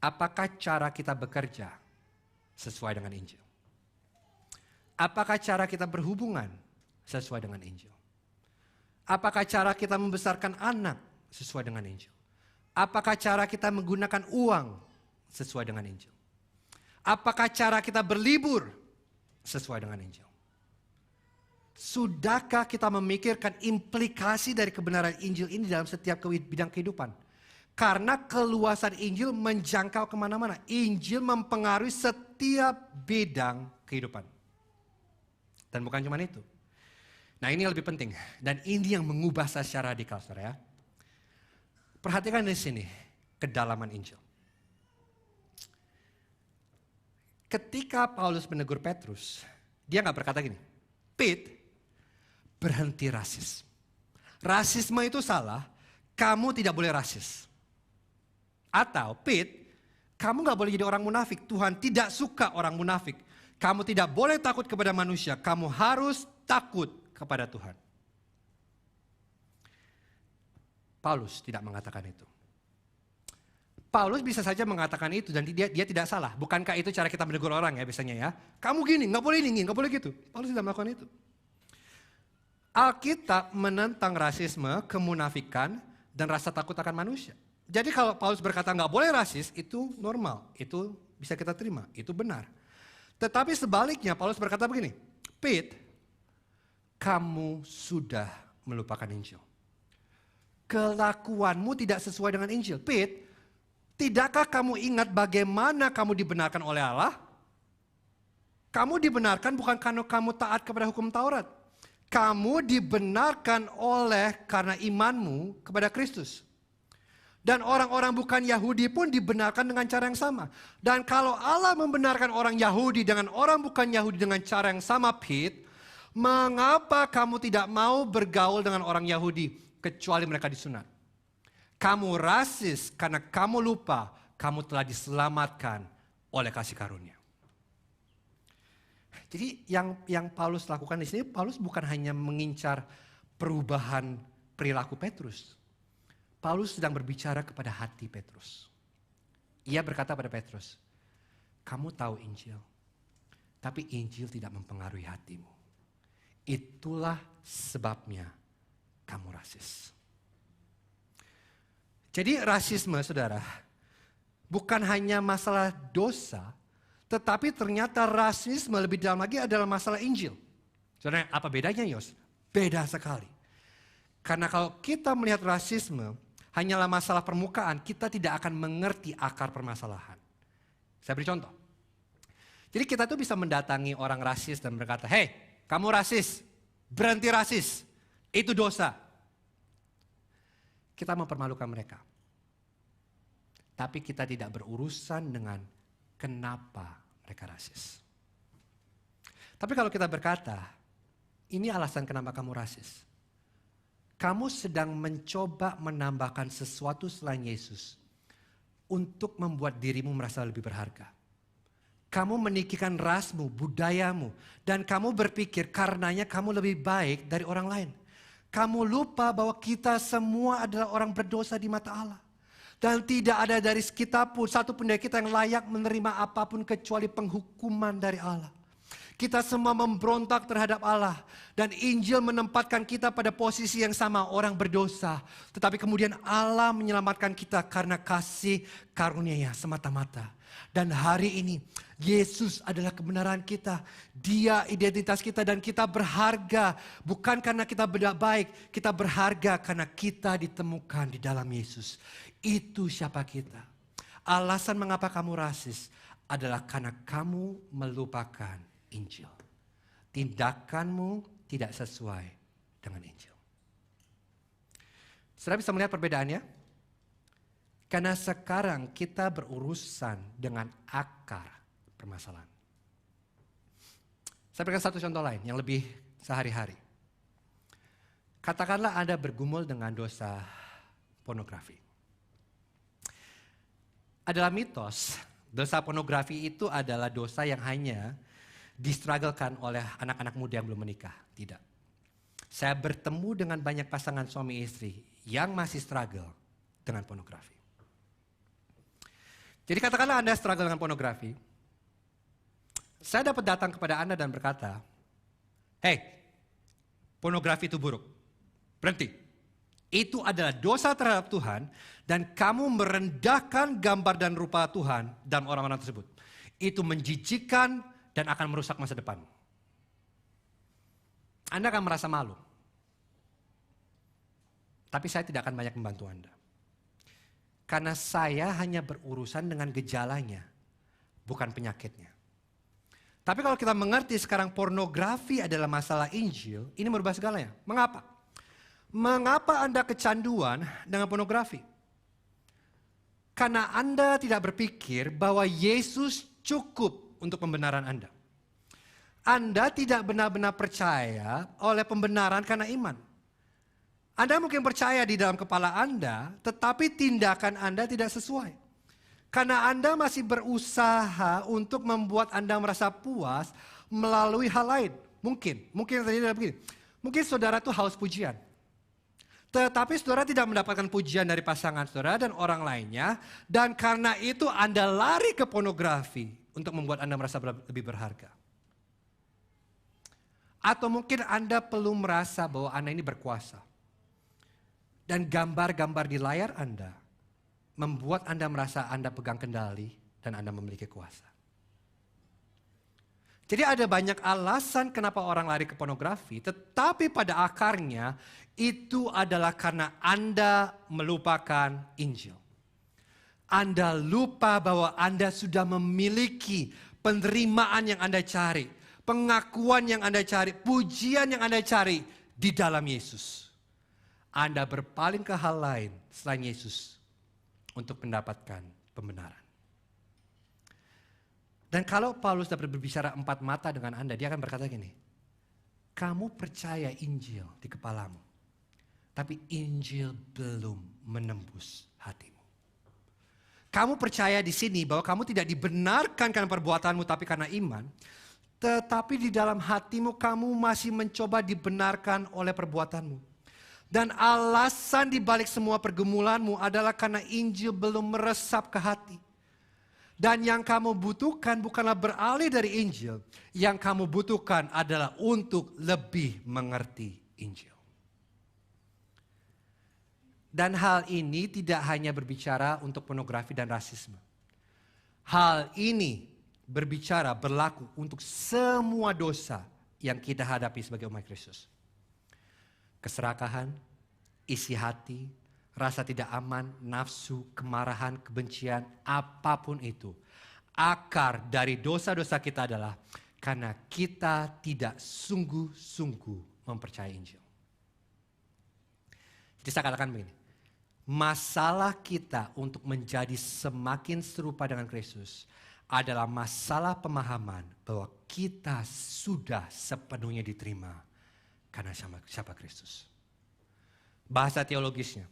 Apakah cara kita bekerja sesuai dengan Injil? Apakah cara kita berhubungan sesuai dengan Injil? Apakah cara kita membesarkan anak sesuai dengan Injil? Apakah cara kita menggunakan uang sesuai dengan Injil? Apakah cara kita berlibur sesuai dengan Injil? Sudahkah kita memikirkan implikasi dari kebenaran Injil ini dalam setiap bidang kehidupan? Karena keluasan Injil menjangkau kemana-mana. Injil mempengaruhi setiap bidang kehidupan. Dan bukan cuma itu. Nah ini yang lebih penting. Dan ini yang mengubah saya secara radikal, saudara ya. Perhatikan di sini, kedalaman Injil. Ketika Paulus menegur Petrus, dia nggak berkata gini, Pete, berhenti rasis. Rasisme itu salah, kamu tidak boleh rasis. Atau, Pete, kamu nggak boleh jadi orang munafik. Tuhan tidak suka orang munafik. Kamu tidak boleh takut kepada manusia, kamu harus takut kepada Tuhan. Paulus tidak mengatakan itu. Paulus bisa saja mengatakan itu dan dia tidak salah. Bukankah itu cara kita menegur orang ya biasanya ya? Kamu gini, nggak boleh ini, nggak boleh gitu. Paulus tidak melakukan itu. Alkitab menentang rasisme, kemunafikan, dan rasa takut akan manusia. Jadi kalau Paulus berkata nggak boleh rasis, itu normal, itu bisa kita terima, itu benar. Tetapi sebaliknya Paulus berkata begini, Pete, kamu sudah melupakan Injil. Kelakuanmu tidak sesuai dengan Injil. Pete, tidakkah kamu ingat bagaimana kamu dibenarkan oleh Allah? Kamu dibenarkan bukan karena kamu taat kepada hukum Taurat. Kamu dibenarkan karena imanmu kepada Kristus. Dan orang-orang bukan Yahudi pun dibenarkan dengan cara yang sama. Dan kalau Allah membenarkan orang Yahudi dengan orang bukan Yahudi dengan cara yang sama, Pete, mengapa kamu tidak mau bergaul dengan orang Yahudi? Kecuali mereka disunat. Kamu rasis karena kamu lupa kamu telah diselamatkan oleh kasih karunia. Jadi yang Paulus lakukan di sini, Paulus bukan hanya mengincar perubahan perilaku Petrus. Paulus sedang berbicara kepada hati Petrus. Ia berkata pada Petrus, kamu tahu Injil, tapi Injil tidak mempengaruhi hatimu. Itulah sebabnya kamu rasis. Jadi rasisme, saudara, bukan hanya masalah dosa, tetapi ternyata rasisme lebih dalam lagi adalah masalah Injil. Saudara, apa bedanya, Yos? Beda sekali. Karena kalau kita melihat rasisme hanyalah masalah permukaan, kita tidak akan mengerti akar permasalahan. Saya beri contoh. Jadi kita tuh bisa mendatangi orang rasis dan berkata, "Hei, kamu rasis, berhenti rasis, itu dosa." Kita mempermalukan mereka. Tapi kita tidak berurusan dengan kenapa mereka rasis. Tapi kalau kita berkata, ini alasan kenapa kamu rasis. Kamu sedang mencoba menambahkan sesuatu selain Yesus untuk membuat dirimu merasa lebih berharga. Kamu meninggikan rasmu, budayamu, dan kamu berpikir karenanya kamu lebih baik dari orang lain. Kamu lupa bahwa kita semua adalah orang berdosa di mata Allah. Dan tidak ada dari kita pun, satu pun dari kita yang layak menerima apapun kecuali penghukuman dari Allah. Kita semua memberontak terhadap Allah. Dan Injil menempatkan kita pada posisi yang sama, orang berdosa. Tetapi kemudian Allah menyelamatkan kita karena kasih karunia-Nya semata-mata. Dan hari ini Yesus adalah kebenaran kita. Dia identitas kita dan kita berharga. Bukan karena kita beda baik, kita berharga karena kita ditemukan di dalam Yesus. Itu siapa kita. Alasan mengapa kamu rasis adalah karena kamu melupakan Injil. Tindakanmu tidak sesuai dengan Injil. Saudara bisa melihat perbedaannya? Karena sekarang kita berurusan dengan akar permasalahan. Saya berikan satu contoh lain yang lebih sehari-hari. Katakanlah Anda bergumul dengan dosa pornografi. Adalah mitos, dosa pornografi itu adalah dosa yang hanya distruggle-kan oleh anak-anak muda yang belum menikah. Tidak. Saya bertemu dengan banyak pasangan suami istri yang masih struggle dengan pornografi. Jadi katakanlah Anda struggle dengan pornografi. Saya dapat datang kepada Anda dan berkata, "Hei, pornografi itu buruk. Berhenti. Itu adalah dosa terhadap Tuhan dan kamu merendahkan gambar dan rupa Tuhan dalam orang-orang tersebut. Itu menjijikkan dan akan merusak masa depan." Anda akan merasa malu. Tapi saya tidak akan banyak membantu Anda. Karena saya hanya berurusan dengan gejalanya, bukan penyakitnya. Tapi kalau kita mengerti sekarang pornografi adalah masalah Injil, ini merubah segalanya. Mengapa? Mengapa Anda kecanduan dengan pornografi? Karena Anda tidak berpikir bahwa Yesus cukup untuk pembenaran Anda. Anda tidak benar-benar percaya oleh pembenaran karena iman. Anda mungkin percaya di dalam kepala Anda, tetapi tindakan Anda tidak sesuai. Karena Anda masih berusaha untuk membuat Anda merasa puas melalui hal lain. Mungkin terjadi begini. Mungkin saudara tuh haus pujian. Tetapi saudara tidak mendapatkan pujian dari pasangan saudara dan orang lainnya. Dan karena itu Anda lari ke pornografi untuk membuat Anda merasa lebih berharga. Atau mungkin Anda perlu merasa bahwa Anda ini berkuasa. Dan gambar-gambar di layar Anda membuat Anda merasa Anda pegang kendali dan Anda memiliki kuasa. Jadi ada banyak alasan kenapa orang lari ke pornografi, tetapi pada akarnya itu adalah karena Anda melupakan Injil. Anda lupa bahwa Anda sudah memiliki penerimaan yang Anda cari, pengakuan yang Anda cari, pujian yang Anda cari di dalam Yesus. Anda berpaling ke hal lain selain Yesus untuk mendapatkan pembenaran. Dan kalau Paulus dapat berbicara empat mata dengan Anda, dia akan berkata gini, kamu percaya Injil di kepalamu, tapi Injil belum menembus hatimu. Kamu percaya di sini bahwa kamu tidak dibenarkan karena perbuatanmu tapi karena iman. Tetapi di dalam hatimu kamu masih mencoba dibenarkan oleh perbuatanmu. Dan alasan dibalik semua pergumulanmu adalah karena Injil belum meresap ke hati. Dan yang kamu butuhkan bukanlah beralih dari Injil. Yang kamu butuhkan adalah untuk lebih mengerti Injil. Dan hal ini tidak hanya berbicara untuk pornografi dan rasisme. Hal ini berlaku untuk semua dosa yang kita hadapi sebagai umat Kristus. Keserakahan, isi hati, rasa tidak aman, nafsu, kemarahan, kebencian, apapun itu. Akar dari dosa-dosa kita adalah karena kita tidak sungguh-sungguh mempercayai Injil. Jadi saya katakan begini, masalah kita untuk menjadi semakin serupa dengan Kristus adalah masalah pemahaman bahwa kita sudah sepenuhnya diterima karena siapa Kristus. Bahasa teologisnya,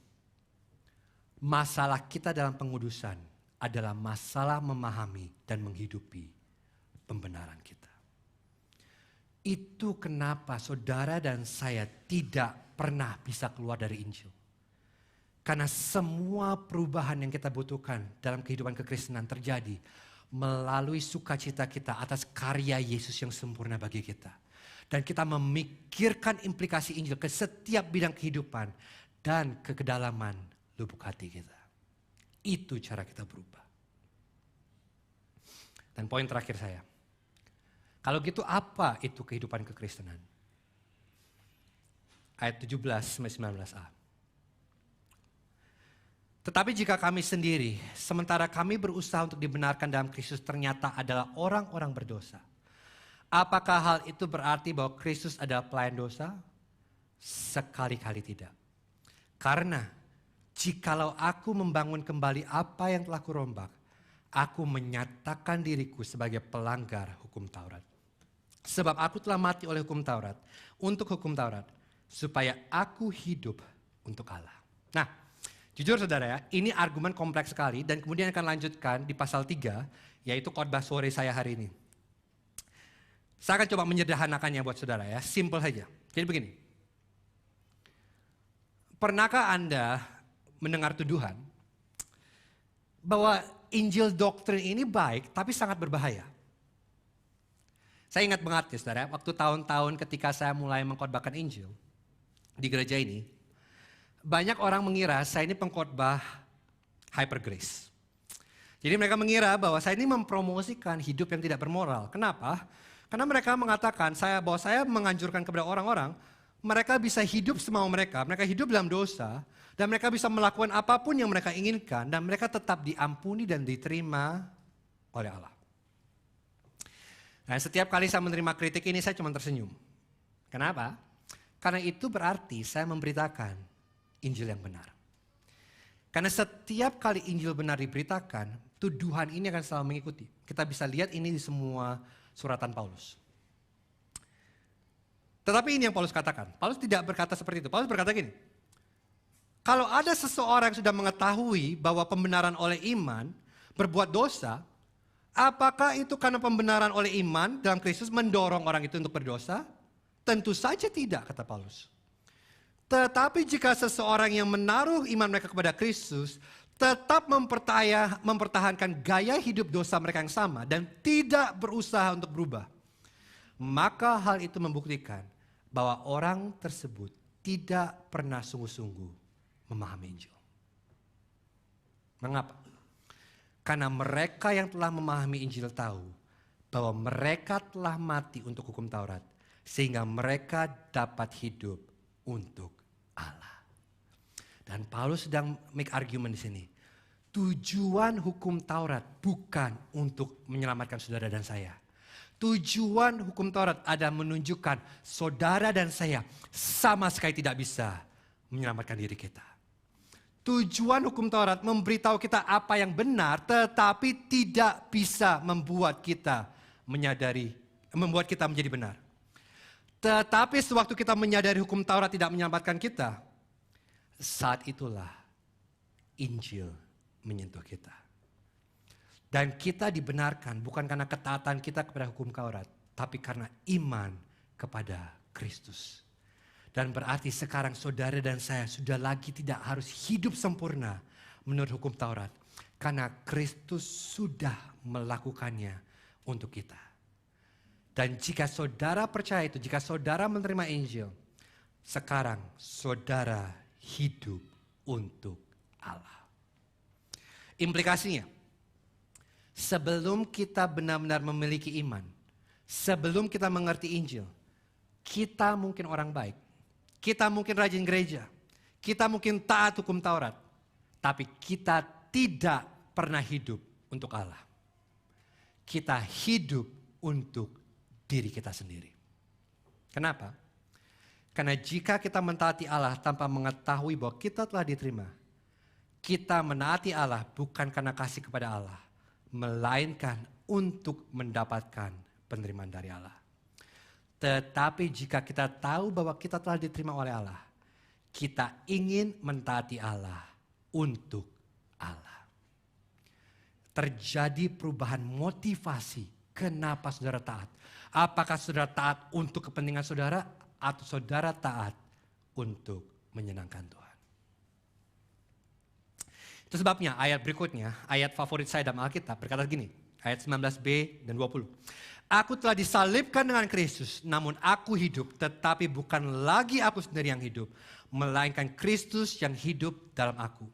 masalah kita dalam pengudusan adalah masalah memahami dan menghidupi pembenaran kita. Itu kenapa saudara dan saya tidak pernah bisa keluar dari Injil. Karena semua perubahan yang kita butuhkan dalam kehidupan kekristenan terjadi melalui sukacita kita atas karya Yesus yang sempurna bagi kita. Dan kita memikirkan implikasi Injil ke setiap bidang kehidupan dan ke kedalaman lubuk hati kita. Itu cara kita berubah. Dan poin terakhir saya. Kalau gitu apa itu kehidupan kekristenan? Ayat 17-19a. Tetapi jika kami sendiri, sementara kami berusaha untuk dibenarkan dalam Kristus ternyata adalah orang-orang berdosa. Apakah hal itu berarti bahwa Kristus adalah pelayan dosa? Sekali-kali tidak. Karena jikalau aku membangun kembali apa yang telah kurombak, aku menyatakan diriku sebagai pelanggar hukum Taurat. Sebab aku telah mati oleh hukum Taurat, untuk hukum Taurat, supaya aku hidup untuk Allah. Nah, jujur saudara ya, ini argumen kompleks sekali dan kemudian akan lanjutkan di pasal 3, yaitu khotbah sore saya hari ini. Saya akan coba menyederhanakannya buat saudara ya, simple saja. Jadi begini, pernahkah Anda mendengar tuduhan bahwa Injil doktrin ini baik tapi sangat berbahaya? Saya ingat banget ya saudara, waktu tahun-tahun ketika saya mulai mengkhotbahkan Injil di gereja ini, banyak orang mengira saya ini pengkhotbah hyper grace. Jadi mereka mengira bahwa saya ini mempromosikan hidup yang tidak bermoral. Kenapa? Karena mereka mengatakan bahwa saya menganjurkan kepada orang-orang, mereka bisa hidup semau mereka hidup dalam dosa, dan mereka bisa melakukan apapun yang mereka inginkan, dan mereka tetap diampuni dan diterima oleh Allah. Nah, setiap kali saya menerima kritik ini saya cuma tersenyum. Kenapa? Karena itu berarti saya memberitakan Injil yang benar. Karena setiap kali Injil benar diberitakan, tuduhan ini akan selalu mengikuti. Kita bisa lihat ini di semua suratan Paulus. Tetapi ini yang Paulus katakan. Paulus tidak berkata seperti itu. Paulus berkata gini, kalau ada seseorang yang sudah mengetahui bahwa pembenaran oleh iman berbuat dosa, apakah itu karena pembenaran oleh iman dalam Kristus mendorong orang itu untuk berdosa? Tentu saja tidak, kata Paulus. Tetapi jika seseorang yang menaruh iman mereka kepada Kristus tetap mempertahankan gaya hidup dosa mereka yang sama dan tidak berusaha untuk berubah, maka hal itu membuktikan bahwa orang tersebut tidak pernah sungguh-sungguh memahami Injil. Mengapa? Karena mereka yang telah memahami Injil tahu bahwa mereka telah mati untuk hukum Taurat, sehingga mereka dapat hidup untuk Allah. Dan Paulus sedang make argument di sini. Tujuan hukum Taurat bukan untuk menyelamatkan saudara dan saya. Tujuan hukum Taurat adalah menunjukkan saudara dan saya sama sekali tidak bisa menyelamatkan diri kita. Tujuan hukum Taurat memberitahu kita apa yang benar, tetapi tidak bisa membuat kita menjadi benar. Tetapi sewaktu kita menyadari hukum Taurat tidak menyelamatkan kita, saat itulah Injil menyentuh kita. Dan kita dibenarkan bukan karena ketaatan kita kepada hukum Taurat, tapi karena iman kepada Kristus. Dan berarti sekarang saudara dan saya sudah lagi tidak harus hidup sempurna menurut hukum Taurat. Karena Kristus sudah melakukannya untuk kita. Dan jika saudara percaya itu, jika saudara menerima Injil, sekarang saudara hidup untuk Allah. Implikasinya, sebelum kita benar-benar memiliki iman, sebelum kita mengerti Injil, kita mungkin orang baik, kita mungkin rajin gereja, kita mungkin taat hukum Taurat, tapi kita tidak pernah hidup untuk Allah. Kita hidup untuk diri kita sendiri. Kenapa? Karena jika kita mentaati Allah tanpa mengetahui bahwa kita telah diterima, kita menaati Allah bukan karena kasih kepada Allah, melainkan untuk mendapatkan penerimaan dari Allah. Tetapi jika kita tahu bahwa kita telah diterima oleh Allah, kita ingin mentaati Allah untuk Allah. Terjadi perubahan motivasi kenapa saudara taat. Apakah saudara taat untuk kepentingan saudara atau saudara taat untuk menyenangkan Tuhan. Itu sebabnya ayat berikutnya, ayat favorit saya dalam Alkitab berkata gini, ayat 19b dan 20. Aku telah disalibkan dengan Kristus, namun aku hidup, tetapi bukan lagi aku sendiri yang hidup, melainkan Kristus yang hidup dalam aku.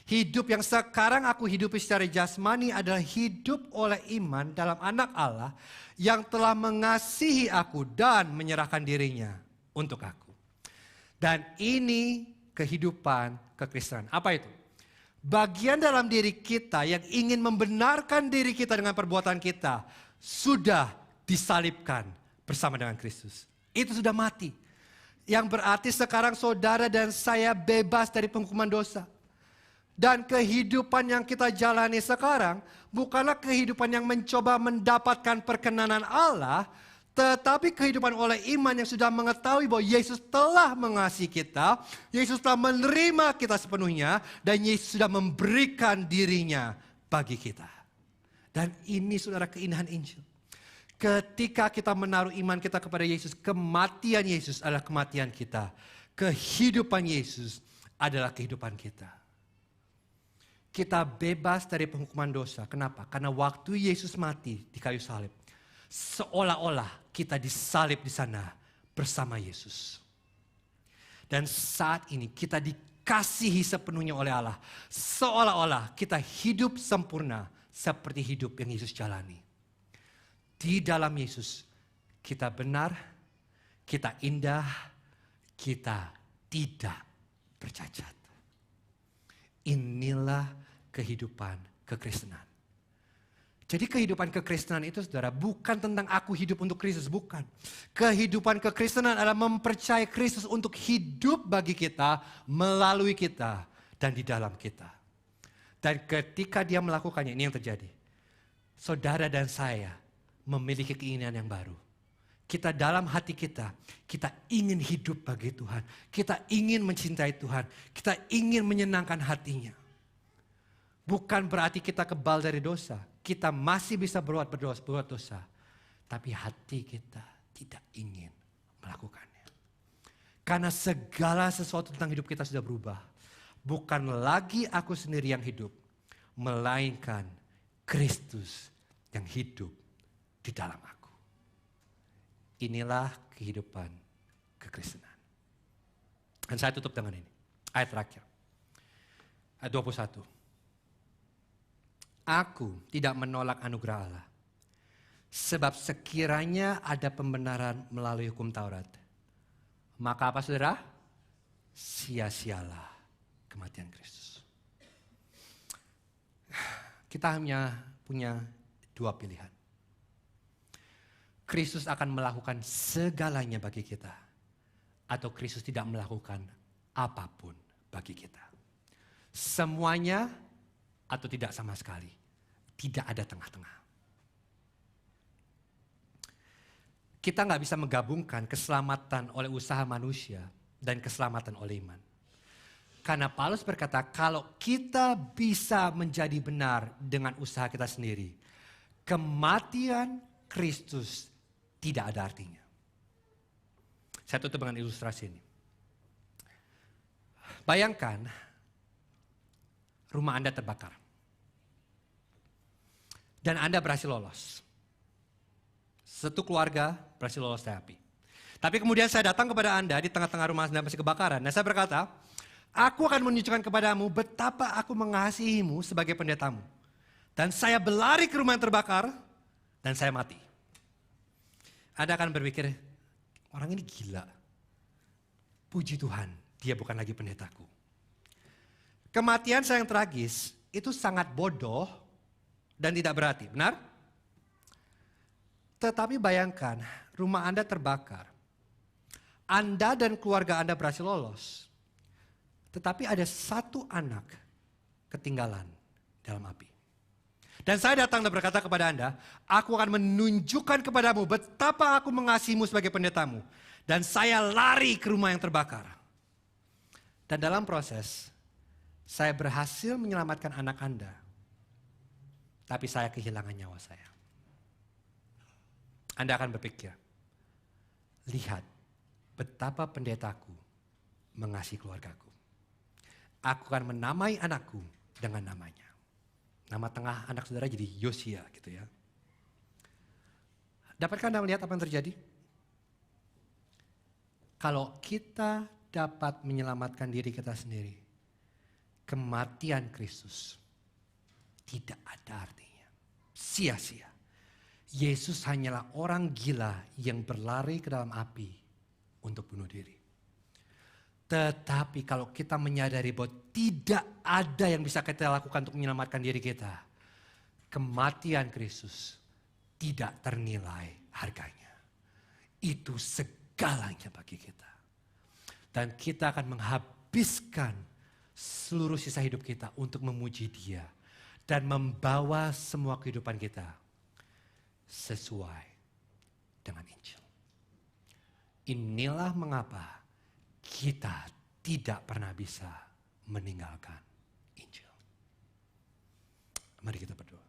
Hidup yang sekarang aku hidupi secara jasmani adalah hidup oleh iman dalam anak Allah yang telah mengasihi aku dan menyerahkan dirinya untuk aku. Dan ini kehidupan kekristenan. Apa itu? Bagian dalam diri kita yang ingin membenarkan diri kita dengan perbuatan kita sudah disalibkan bersama dengan Kristus. Itu sudah mati. Yang berarti sekarang saudara dan saya bebas dari penghukuman dosa. Dan kehidupan yang kita jalani sekarang bukanlah kehidupan yang mencoba mendapatkan perkenanan Allah, tetapi kehidupan oleh iman yang sudah mengetahui bahwa Yesus telah mengasihi kita, Yesus telah menerima kita sepenuhnya, dan Yesus sudah memberikan dirinya bagi kita. Dan ini saudara keindahan Injil. Ketika kita menaruh iman kita kepada Yesus, kematian Yesus adalah kematian kita. Kehidupan Yesus adalah kehidupan kita. Kita bebas dari penghukuman dosa. Kenapa? Karena waktu Yesus mati di kayu salib, seolah-olah kita disalib di sana bersama Yesus. Dan saat ini kita dikasihi sepenuhnya oleh Allah. Seolah-olah kita hidup sempurna seperti hidup yang Yesus jalani. Di dalam Yesus kita benar, kita indah, kita tidak bercacat. Inilah kehidupan kekristenan. Jadi kehidupan kekristenan itu saudara bukan tentang aku hidup untuk Kristus, bukan. Kehidupan kekristenan adalah mempercayai Kristus untuk hidup bagi kita, melalui kita, dan di dalam kita. Dan ketika dia melakukannya, ini yang terjadi. Saudara dan saya memiliki keinginan yang baru. Kita dalam hati kita ingin hidup bagi Tuhan. Kita ingin mencintai Tuhan. Kita ingin menyenangkan hatinya. Bukan berarti kita kebal dari dosa. Kita masih bisa berbuat dosa. Tapi hati kita tidak ingin melakukannya. Karena segala sesuatu tentang hidup kita sudah berubah. Bukan lagi aku sendiri yang hidup. Melainkan Kristus yang hidup di dalam aku. Inilah kehidupan kekristenan. Dan saya tutup dengan ini. Ayat terakhir. Ayat 21. Aku tidak menolak anugerah Allah. Sebab sekiranya ada pembenaran melalui hukum Taurat, maka apa saudara? Sia-sialah kematian Kristus. Kita hanya punya dua pilihan. Kristus akan melakukan segalanya bagi kita. Atau Kristus tidak melakukan apapun bagi kita. Semuanya atau tidak sama sekali. Tidak ada tengah-tengah. Kita nggak bisa menggabungkan keselamatan oleh usaha manusia dan keselamatan oleh iman. Karena Paulus berkata, kalau kita bisa menjadi benar dengan usaha kita sendiri, kematian Kristus tidak ada artinya. Saya tutup dengan ilustrasi ini. Bayangkan rumah Anda terbakar. Dan Anda berhasil lolos. Satu keluarga berhasil lolos dari api. Tapi kemudian saya datang kepada Anda di tengah-tengah rumah Anda masih kebakaran. Dan saya berkata, aku akan menunjukkan kepadamu betapa aku mengasihimu sebagai pendetamu. Dan saya berlari ke rumah yang terbakar dan saya mati. Anda akan berpikir, orang ini gila. Puji Tuhan, dia bukan lagi pendetaku. Kematian saya yang tragis itu sangat bodoh dan tidak berarti, benar? Tetapi bayangkan, rumah Anda terbakar. Anda dan keluarga Anda berhasil lolos. Tetapi ada satu anak ketinggalan dalam api. Dan saya datang dan berkata kepada Anda, aku akan menunjukkan kepadamu betapa aku mengasihimu sebagai pendetamu. Dan saya lari ke rumah yang terbakar. Dan dalam proses, saya berhasil menyelamatkan anak Anda. Tapi saya kehilangan nyawa saya. Anda akan berpikir, lihat betapa pendetaku mengasihi keluargaku. Aku akan menamai anakku dengan namanya. Nama tengah anak saudara jadi Yosia gitu ya. Dapatkah Anda melihat apa yang terjadi? Kalau kita dapat menyelamatkan diri kita sendiri, kematian Kristus tidak ada artinya. Sia-sia. Yesus hanyalah orang gila yang berlari ke dalam api untuk bunuh diri. Tetapi kalau kita menyadari bahwa tidak ada yang bisa kita lakukan untuk menyelamatkan diri kita, kematian Kristus tidak ternilai harganya. Itu segalanya bagi kita. Dan kita akan menghabiskan seluruh sisa hidup kita untuk memuji Dia dan membawa semua kehidupan kita sesuai dengan Injil. Inilah mengapa kita tidak pernah bisa meninggalkan Injil. Mari kita berdoa.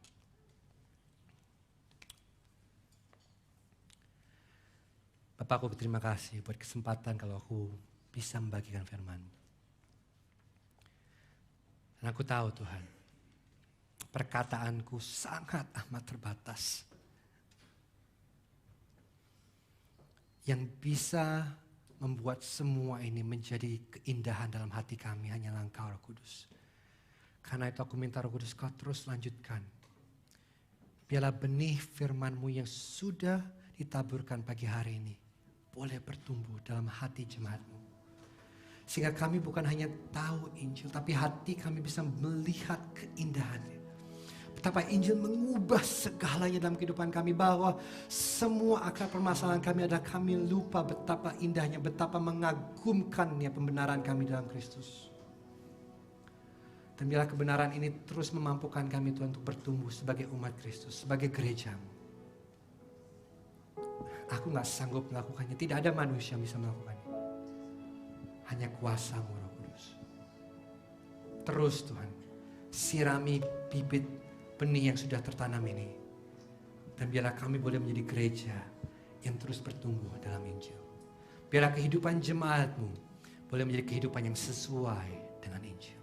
Bapak, aku berterima kasih buat kesempatan kalau aku bisa membagikan firman-Mu. Dan aku tahu Tuhan, perkataanku sangat amat terbatas. Yang bisa membuat semua ini menjadi keindahan dalam hati kami hanyalah Engkau Roh Kudus. Karena itu aku minta Roh Kudus Kau terus lanjutkan. Biarlah benih firman-Mu yang sudah ditaburkan pagi hari ini boleh bertumbuh dalam hati jemaat-Mu. Sehingga kami bukan hanya tahu Injil, tapi hati kami bisa melihat keindahannya. Betapa Injil mengubah segalanya dalam kehidupan kami. Bahwa semua akar permasalahan kami adalah kami lupa betapa indahnya, betapa mengagumkannya pembenaran kami dalam Kristus. Dan biarlah kebenaran ini terus memampukan kami Tuhan untuk bertumbuh sebagai umat Kristus, sebagai gereja-Mu. Aku gak sanggup melakukannya, tidak ada manusia yang bisa melakukannya. Hanya kuasa-Mu Roh Kudus. Terus Tuhan, sirami bibit benih yang sudah tertanam ini. Dan biarlah kami boleh menjadi gereja yang terus bertumbuh dalam Injil. Biarlah kehidupan jemaat-Mu boleh menjadi kehidupan yang sesuai dengan Injil.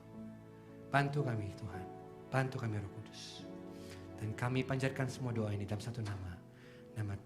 Bantu kami Tuhan, bantu kami Roh Kudus. Dan kami panjatkan semua doa ini dalam satu nama. Nama